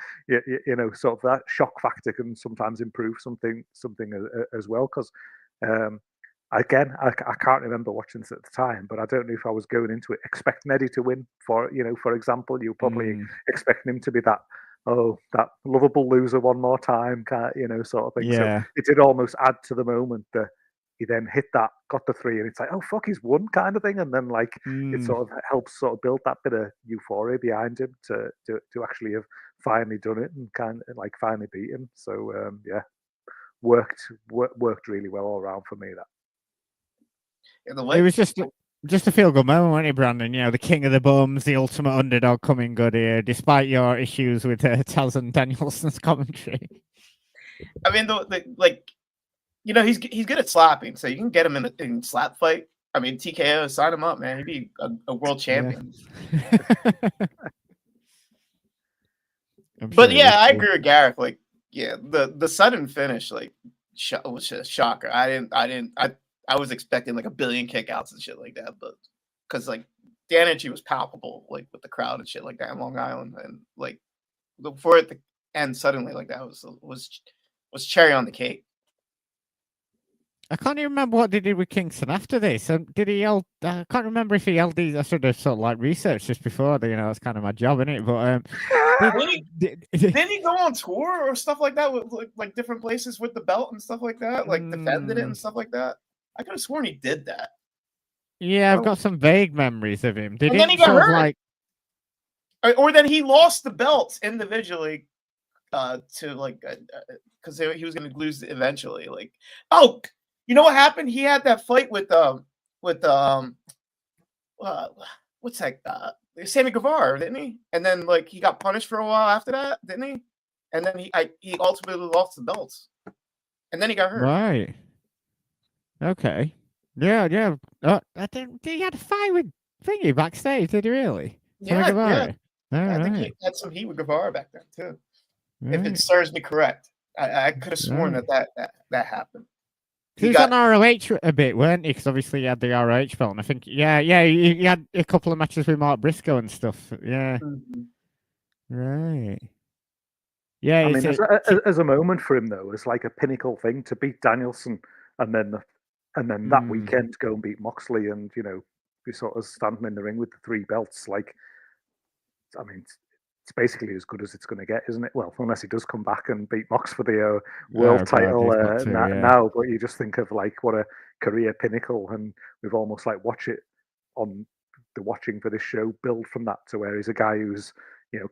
of that shock factor can sometimes improve something as well. Because again, I can't remember watching this at the time, but I don't know if I was going into it expecting Eddie to win. For example, you were probably expecting him to be that oh, that lovable loser one more time, sort of thing. Yeah. So it did almost add to the moment that he then hit that, got the 3, and it's like, oh fuck, he's won kind of thing. And then like it sort of helps sort of build that bit of euphoria behind him to actually have finally done it and kind of like finally beat him. So yeah, worked really well all around for me. That. It was just a feel-good moment, wasn't it, Brandon? You know, the king of the bums, the ultimate underdog coming good here, despite your issues with Taz and Danielson's commentary. I mean, he's good at slapping, so you can get him in slap fight. I mean, TKO, sign him up, man. He'd be a world champion. Yeah. But yeah, I agree with Gareth. Like, yeah, the sudden finish, like, was a shocker. I was expecting like a billion kickouts and shit like that, but because like the energy was palpable, like with the crowd and shit like that in Long Island, and like for it to end suddenly like that was cherry on the cake. I can't even remember what they did with Kingston after this. Did he yell? I can't remember if he yelled these. I should have sort of like researched this before. That's kind of my job, isn't it? But did he go on tour or stuff like that with like different places with the belt and stuff like that? Like defended it and stuff like that. I could have sworn he did that. Yeah, I've got some vague memories of him. And then he got hurt. Or then he lost the belts individually to like because he was going to lose eventually. Like, oh, you know what happened? He had that fight with what's that? Sammy Guevara, didn't he? And then like he got punished for a while after that, didn't he? And then he ultimately lost the belts, and then he got hurt. Right. Okay. Yeah. He had a fight with Thingy backstage, did he really? Yeah. I think he had some heat with Guevara back then too. Right. If it serves me correct, I could have sworn that happened. He was on ROH a bit, weren't he? Because obviously he had the ROH belt, and I think he had a couple of matches with Mark Briscoe and stuff. Yeah. Mm-hmm. Right. Yeah. I mean, as a moment for him though, it's like a pinnacle thing to beat Danielson, and then that weekend go and beat Moxley, and be sort of standing in the ring with the 3 belts. Like, I mean, it's basically as good as it's going to get, isn't it? Well, unless he does come back and beat Mox for the world title now. But you just think of like what a career pinnacle, and we've almost like watch it on the watching for this show build from that to where he's a guy who's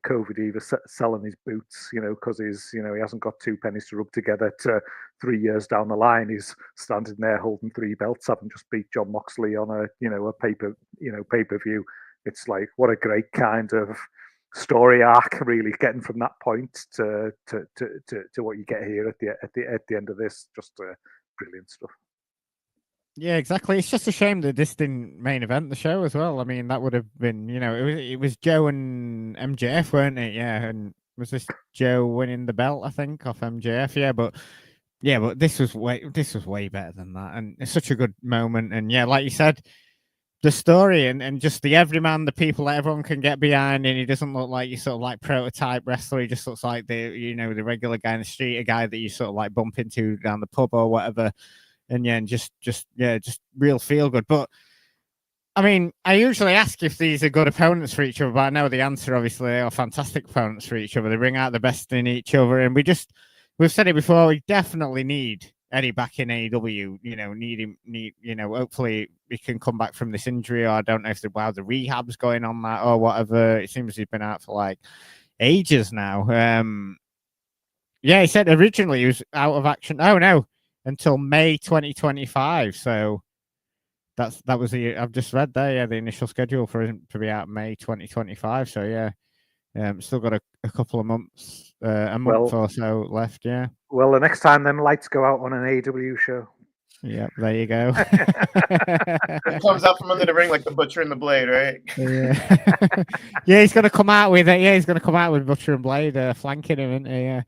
COVID either selling his boots, because he's he hasn't got 2 pennies to rub together, to 3 years down the line he's standing there holding 3 belts, having just beat Jon Moxley on a pay-per-view. It's like, what a great kind of story arc, really, getting from that point to what you get here at the end of this. Just brilliant stuff. Yeah, exactly. It's just a shame that this didn't main event the show as well. I mean, that would have been, it was Joe and MJF, weren't it? Yeah, and was this Joe winning the belt? I think off MJF. Yeah, but this was way better than that, and it's such a good moment. And yeah, like you said, the story and just the everyman, the people that everyone can get behind, and he doesn't look like your sort of like prototype wrestler. He just looks like the regular guy in the street, a guy that you sort of like bump into down the pub or whatever. And yeah, and just real feel good. But I mean, I usually ask if these are good opponents for each other, but I know the answer. Obviously, they are fantastic opponents for each other. They bring out the best in each other, and we've said it before. We definitely need Eddie back in AEW. Hopefully he can come back from this injury, or I don't know if the rehab's going on that or whatever. It seems he's been out for like ages now. Yeah, he said originally he was out of action. Oh no. Until May 2025, so that was I've just read there. Yeah, the initial schedule for him to be out May 2025. So yeah, still got a couple of months, month or so left. Yeah. Well, the next time them lights go out on an AEW show. Yeah, there you go. It comes out from under the ring like the Butcher and the Blade, right? Yeah, yeah, he's gonna come out with it. Yeah, he's gonna come out with Butcher and Blade flanking him, isn't he? Yeah.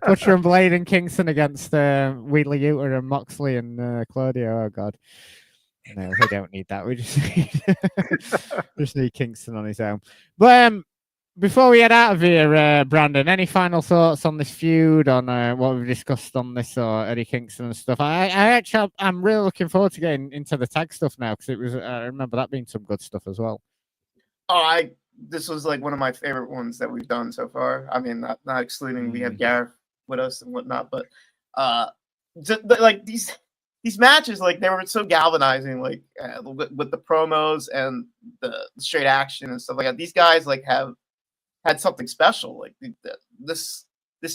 Butcher and Blade and Kingston against Wheatley Uter and Moxley and Claudio. Oh God, no, we don't need that. We just need Kingston on his own. But before we head out of here, Brandon, any final thoughts on this feud, on what we've discussed on this, or Eddie Kingston and stuff? I'm really looking forward to getting into the tag stuff now, because I remember that being some good stuff as well. Oh, this was like one of my favorite ones that we've done so far. I mean, not excluding we have Gareth with us and whatnot, but like these matches, like they were so galvanizing, like with the promos and the straight action and stuff like that. These guys like have had something special, like this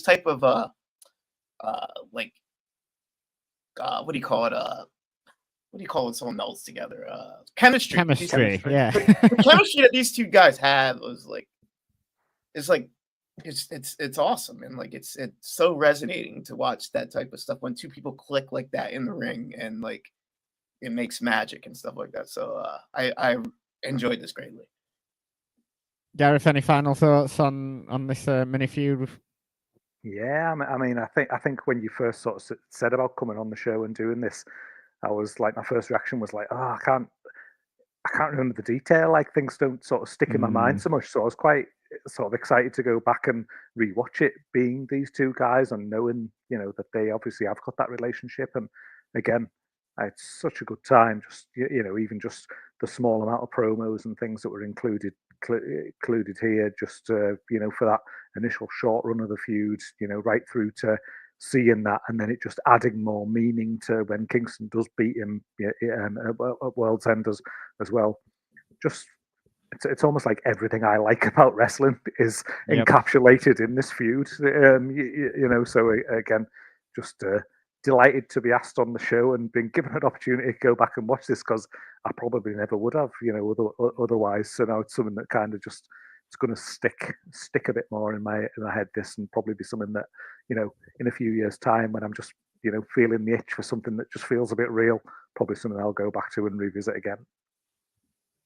type of like what do you call it? What do you call it? Someone melts together. Chemistry. Yeah. The chemistry that these two guys had was like, it's awesome, and like it's so resonating to watch that type of stuff when two people click like that in the ring, and like it makes magic and stuff like that. So I enjoyed this greatly. Gareth, any final thoughts on this mini feud? Yeah, I mean, I think when you first sort of said about coming on the show and doing this, I was like, my first reaction was like, oh, I can't remember the detail. Like things don't sort of stick in my mind so much. So I was quite sort of excited to go back and rewatch it, being these two guys and knowing, you know, that they obviously have got that relationship. And again, I had such a good time. Just, you know, even just the small amount of promos and things that were included here, just you know, for that initial short run of the feud, you know, right through to seeing that, and then it just adding more meaning to when Kingston does beat him at World's End as well. Just it's almost like everything I like about wrestling is encapsulated in this feud. You know, so again, just delighted to be asked on the show and been given an opportunity to go back and watch this, because I probably never would have, you know, otherwise. So now it's something that kind of just, it's going to stick a bit more in my head, this, and probably be something that, you know, in a few years' time when I'm just, you know, feeling the itch for something that just feels a bit real, probably something I'll go back to and revisit again.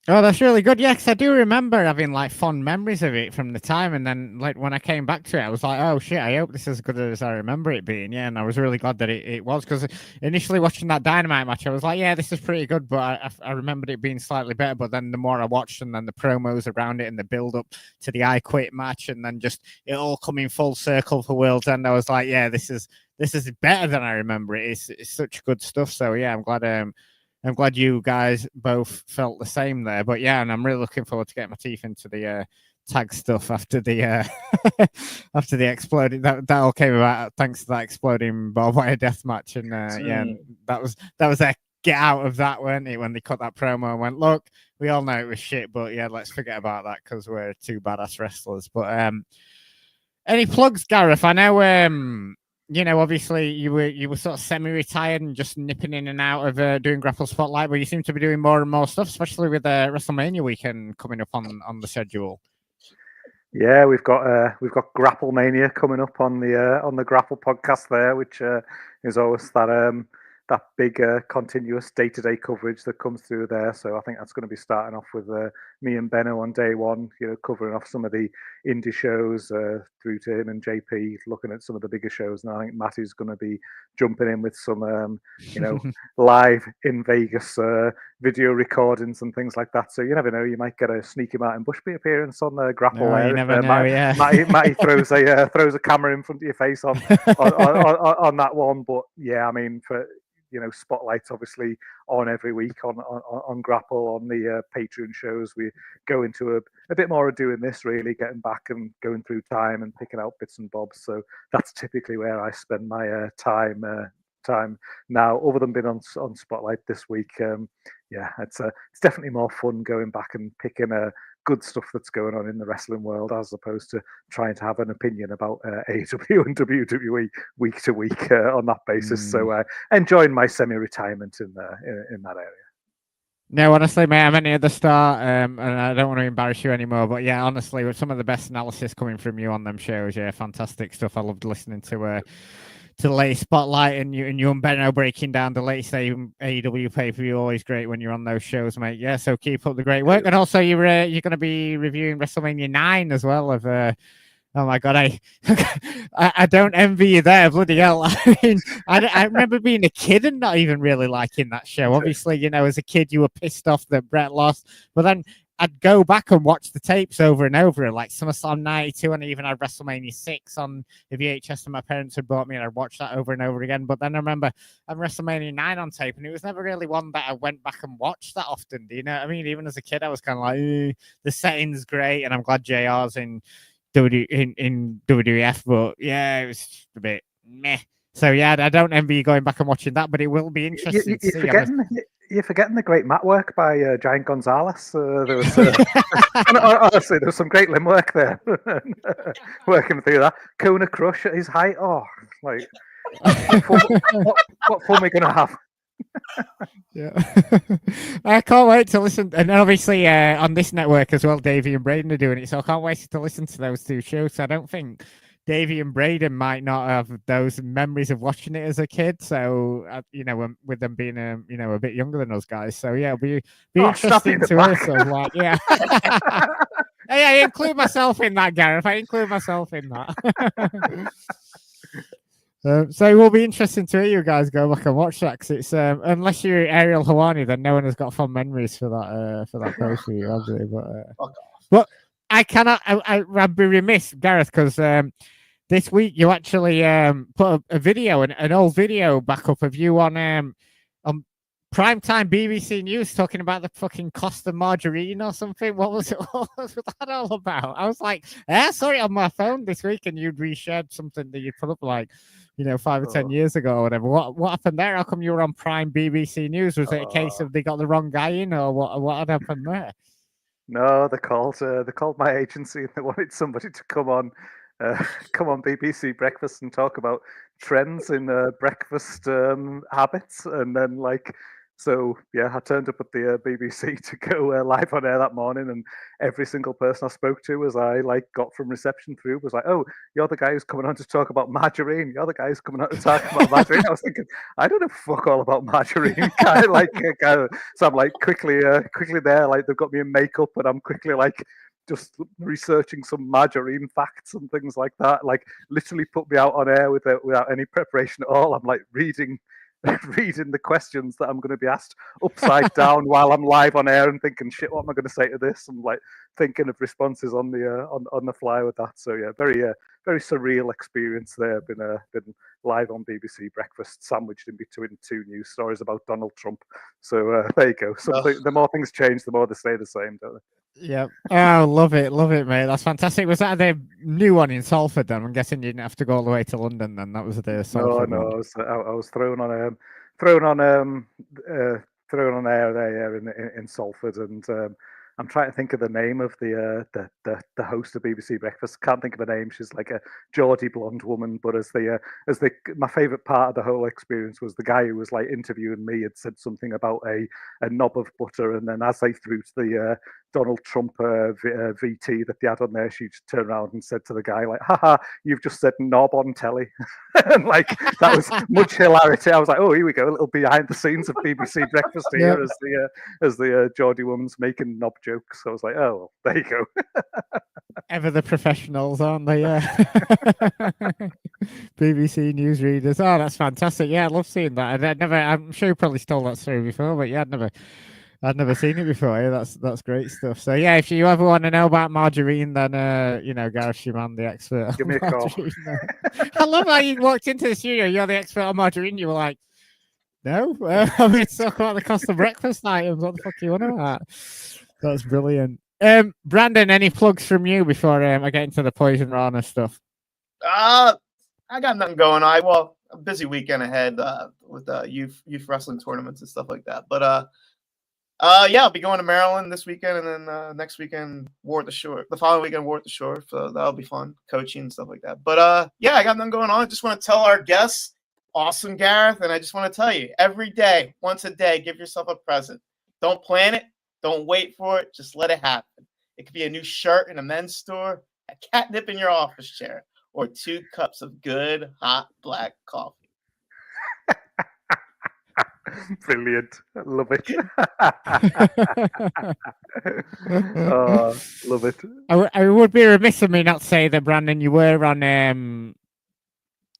Oh, that's really good. Yeah, because I do remember having like fond memories of it from the time, and then like when I came back to it, I was like, "Oh shit! I hope this is as good as I remember it being." Yeah, and I was really glad that it was, because initially watching that Dynamite match, I was like, "Yeah, this is pretty good," but I remembered it being slightly better. But then the more I watched, and then the promos around it, and the build up to the I Quit match, and then just it all coming full circle for World's End, I was like, "Yeah, this is better than I remember it. It's such good stuff." So yeah, I'm glad you guys both felt the same there. But yeah, and I'm really looking forward to getting my teeth into the tag stuff after the after the exploding. That all came about thanks to that exploding barbed wire death match, and yeah, and that was a get out of that, weren't it? When they cut that promo and went, look, we all know it was shit, but yeah, let's forget about that because we're two badass wrestlers. But any plugs, Gareth? I know you know, obviously you were sort of semi-retired and just nipping in and out of doing GRAPPL Spotlight, but you seem to be doing more and more stuff, especially with WrestleMania weekend coming up on the schedule. Yeah, we've got GRAPPL Mania coming up on the GRAPPL podcast there, which is always that big continuous day-to-day coverage that comes through there. So I think that's going to be starting off with me and Benno on day one, you know, covering off some of the indie shows through to him and JP looking at some of the bigger shows. And I think Matty's going to be jumping in with some, you know, live in Vegas video recordings and things like that. So you never know, you might get a sneaky Martin Bushby appearance on the GRAPPL. No, you never know, yeah. Matty throws a camera in front of your face on that one. But yeah, I mean, for, you know, Spotlight's obviously on every week on GRAPPL, on the Patreon shows. We go into a bit more of doing this, really getting back and going through time and picking out bits and bobs. So that's typically where I spend my time now, other than being on Spotlight this week. Yeah, it's definitely more fun going back and picking good stuff that's going on in the wrestling world, as opposed to trying to have an opinion about AEW and WWE week to week on that basis. So enjoying my semi-retirement in that area. No, honestly, mate, I meant it at the start, and I don't want to embarrass you anymore, but yeah, honestly, with some of the best analysis coming from you on them shows, yeah, fantastic stuff. I loved listening to the latest Spotlight and you and Benno breaking down the latest AEW pay-per-view. Always great when you're on those shows, mate. Yeah, so keep up the great work. And also you're going to be reviewing WrestleMania 9 as well. Of oh my god, I don't envy you there, bloody hell. I mean, I remember being a kid and not even really liking that show. Obviously, you know, as a kid you were pissed off that Brett lost, but then I'd go back and watch the tapes over and over, like SummerSlam 92, and I even had WrestleMania 6 on the VHS that my parents had bought me, and I'd watch that over and over again. But then I remember having WrestleMania 9 on tape, and it was never really one that I went back and watched that often. Do you know what I mean? Even as a kid, I was kind of like, the setting's great, and I'm glad JR's in WWF, but yeah, it was just a bit meh. So yeah, I don't envy you going back and watching that, but it will be interesting to see. You're forgetting the great mat work by Giant Gonzalez. There was honestly, there was some great limb work there. Working through that, Kona Crush at his height. Oh, like what fun we're gonna have. Yeah, I can't wait to listen. And obviously, on this network as well, Davey and Braden are doing it, so I can't wait to listen to those two shows. So I don't think Davey and Braden might not have those memories of watching it as a kid. So with them being a bit younger than us guys. So yeah, it'll be interesting to hear. So like, yeah. Hey, I include myself in that, Gareth. I include myself in that. So it will be interesting to hear you guys go back and watch that, because it's unless you're Ariel Hawani, then no one has got fond memories for that post for you, obviously. But I cannot. I'd be remiss, Gareth, because this week you actually put a video, an old video back up of you on primetime BBC News talking about the fucking cost of margarine or something. What was it? What was that all about? I was like, I saw it on my phone this week, and you'd reshared something that you put up like 5 or 10 years ago or whatever. What happened there? How come you were on Prime BBC News? Was it a case of they got the wrong guy in, or what had happened there? No, they called my agency and they wanted somebody to come on BBC Breakfast and talk about trends in breakfast habits, and then so yeah, I turned up at the BBC to go live on air that morning, and every single person I spoke to as I got from reception through was like, "Oh, you're the guy who's coming on to talk about margarine. You're the guy who's coming on to talk about margarine." I was thinking, I don't know fuck all about margarine. So I'm quickly there, they've got me in makeup, and I'm quickly just researching some margarine facts and things like that. Literally put me out on air without any preparation at all. I'm reading the questions that I'm going to be asked upside down while I'm live on air, and thinking, shit, what am I going to say to this? I'm thinking of responses on the fly with that. So yeah, very surreal experience there. Been live on BBC Breakfast, sandwiched in between two news stories about Donald Trump. So there you go. The more things change, the more they stay the same, don't they? Yeah. Oh, love it, mate. That's fantastic. Was that the new one in Salford then? I'm guessing you didn't have to go all the way to London then. That was the Salford one. I was thrown on air there in Salford, and I'm trying to think of the name of the host of BBC Breakfast. Can't think of her name. She's like a Geordie blonde woman. But my favourite part of the whole experience was the guy who was interviewing me had said something about a knob of butter, and then as they threw to the Donald Trump VT that they had on there, she just turned around and said to the guy "Haha, you've just said knob on telly," and that was much hilarity. I was like, "Oh, here we go, a little behind the scenes of BBC Breakfast here," as the Geordie woman's making knob jokes. So I was like, "Oh, well, there you go." Ever the professionals, aren't they? Yeah. BBC news readers. Oh, that's fantastic. Yeah, I love seeing that. I'm sure you probably stole that story before, but yeah, I'd never seen it before. Yeah, that's great stuff. So yeah, if you ever want to know about margarine, then Gareth Schumann, the expert. Give me a call. I love how you walked into the studio. You're the expert on margarine. You were like, no, I'm going to talk about the cost of breakfast items. What the fuck are you on about? That's brilliant. Brandon, any plugs from you before I get into the Poison Rana stuff? I got nothing going on. A busy weekend ahead with youth wrestling tournaments and stuff like that. But yeah, I'll be going to Maryland this weekend, and then next weekend War at the Shore. The following weekend War at the Shore. So that'll be fun, coaching and stuff like that. But yeah, I got nothing going on. I just want to tell our guests, awesome Gareth, and I just want to tell you, every day, once a day, give yourself a present. Don't plan it. Don't wait for it. Just let it happen. It could be a new shirt in a men's store, a catnip in your office chair, or 2 cups of good, hot, black coffee. Brilliant. I love it. Oh, love it. I would be remiss of me not to say that, Brandon, you were on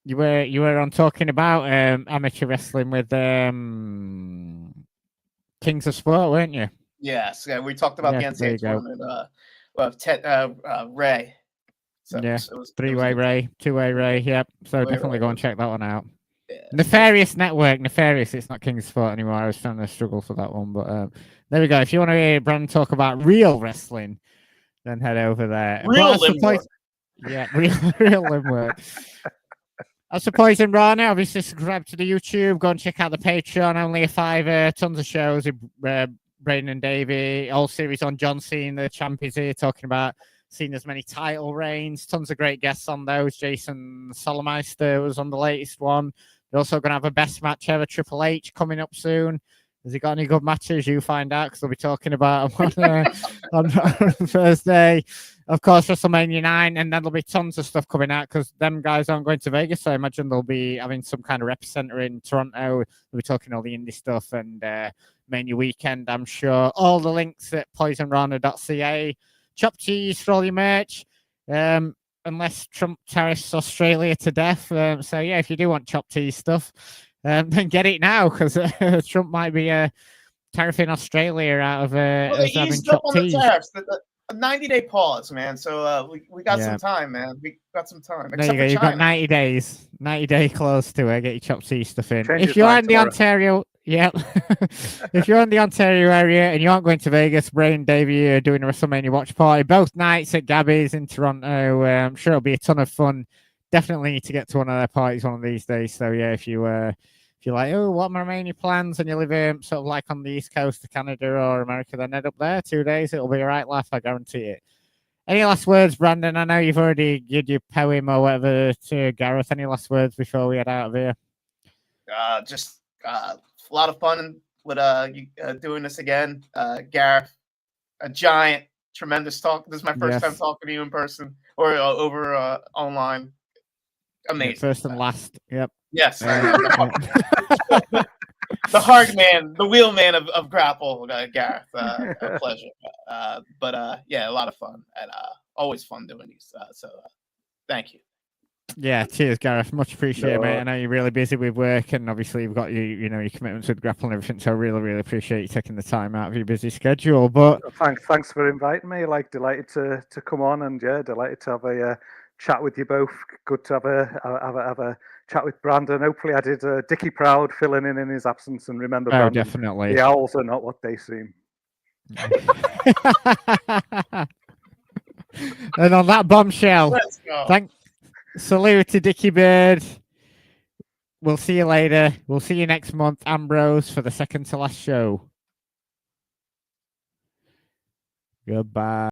you were on talking about amateur wrestling with Kings of Sport, weren't you? Yes, yeah, we talked about Yeah, the there you NCAA go. tournament. Ray. So Yeah, it was a three-way good Ray, two-way Ray. Yep. So Two-way definitely Ray. go and check that one out. Yeah. Nefarious Network, Nefarious. It's not King's Sport anymore. I was trying to struggle for that one, but there we go. If you want to hear Brandon talk about real wrestling, then head over there. Real But I suppose, yeah, real limb work. I suppose in Raw now, obviously subscribe to the YouTube. Go and check out the Patreon. Only a $5. Tons of shows with Braden and Davey. All series on John Cena, the champ is here, talking about Cena's many title reigns. Tons of great guests on those. Jason Solomeister was on the latest one. They're also going to have a best match ever, Triple H, coming up soon. Has he got any good matches? You find out, because they'll be talking about them on Thursday. Of course, WrestleMania 9, and then there'll be tons of stuff coming out, because them guys aren't going to Vegas, so I imagine they'll be having some kind of rep center in Toronto. They'll be talking all the indie stuff and Mania weekend, I'm sure. All the links at poisonrana.ca. Chop cheese for all your merch. Unless Trump tariffs Australia to death. So, yeah, if you do want chop cheese stuff, then get it now, because Trump might be tariffing Australia out of us having chop cheese. A 90-day pause, man. So we got some time, man. We got some time. There you go. You've got 90 days. 90-day close to get your chop cheese stuff in. If you're in the Ontario, yeah. If you're in the Ontario area and you aren't going to Vegas, Bray and Davey are doing a WrestleMania watch party both nights at Gabby's in Toronto. I'm sure it'll be a ton of fun. Definitely need to get to one of their parties one of these days. So yeah, if you're like, oh, what are my remaining plans, and you live sort of like on the East Coast of Canada or America, then head up there 2 days. It'll be a right laugh, I guarantee it. Any last words, Brandon? I know you've already given your poem or whatever to Gareth. Any last words before we head out of here? Just a lot of fun with doing this again. Gareth, a giant, tremendous talk. This is my first time talking to you in person or over online. Amazing. Yeah, first and last. Yep. Yes. The hard man, the wheel man of GRAPPL, Gareth. A pleasure. But yeah, a lot of fun and always fun doing these. So thank you. Yeah, cheers, Gareth. Much appreciated, mate. I know you're really busy with work, and obviously you've got your commitments with GRAPPL and everything. So I really, really appreciate you taking the time out of your busy schedule. But thanks for inviting me. Like, delighted to come on, and yeah, delighted to have a chat with you both. Good to have a chat with Brandon. Hopefully, I did Dickie proud, filling in his absence. And remember, Brandon, definitely, the owls are not what they seem. And on that bombshell, let's go. Salute to Dickie Bird. We'll see you later. We'll see you next month, Ambrose, for the second to last show. Goodbye.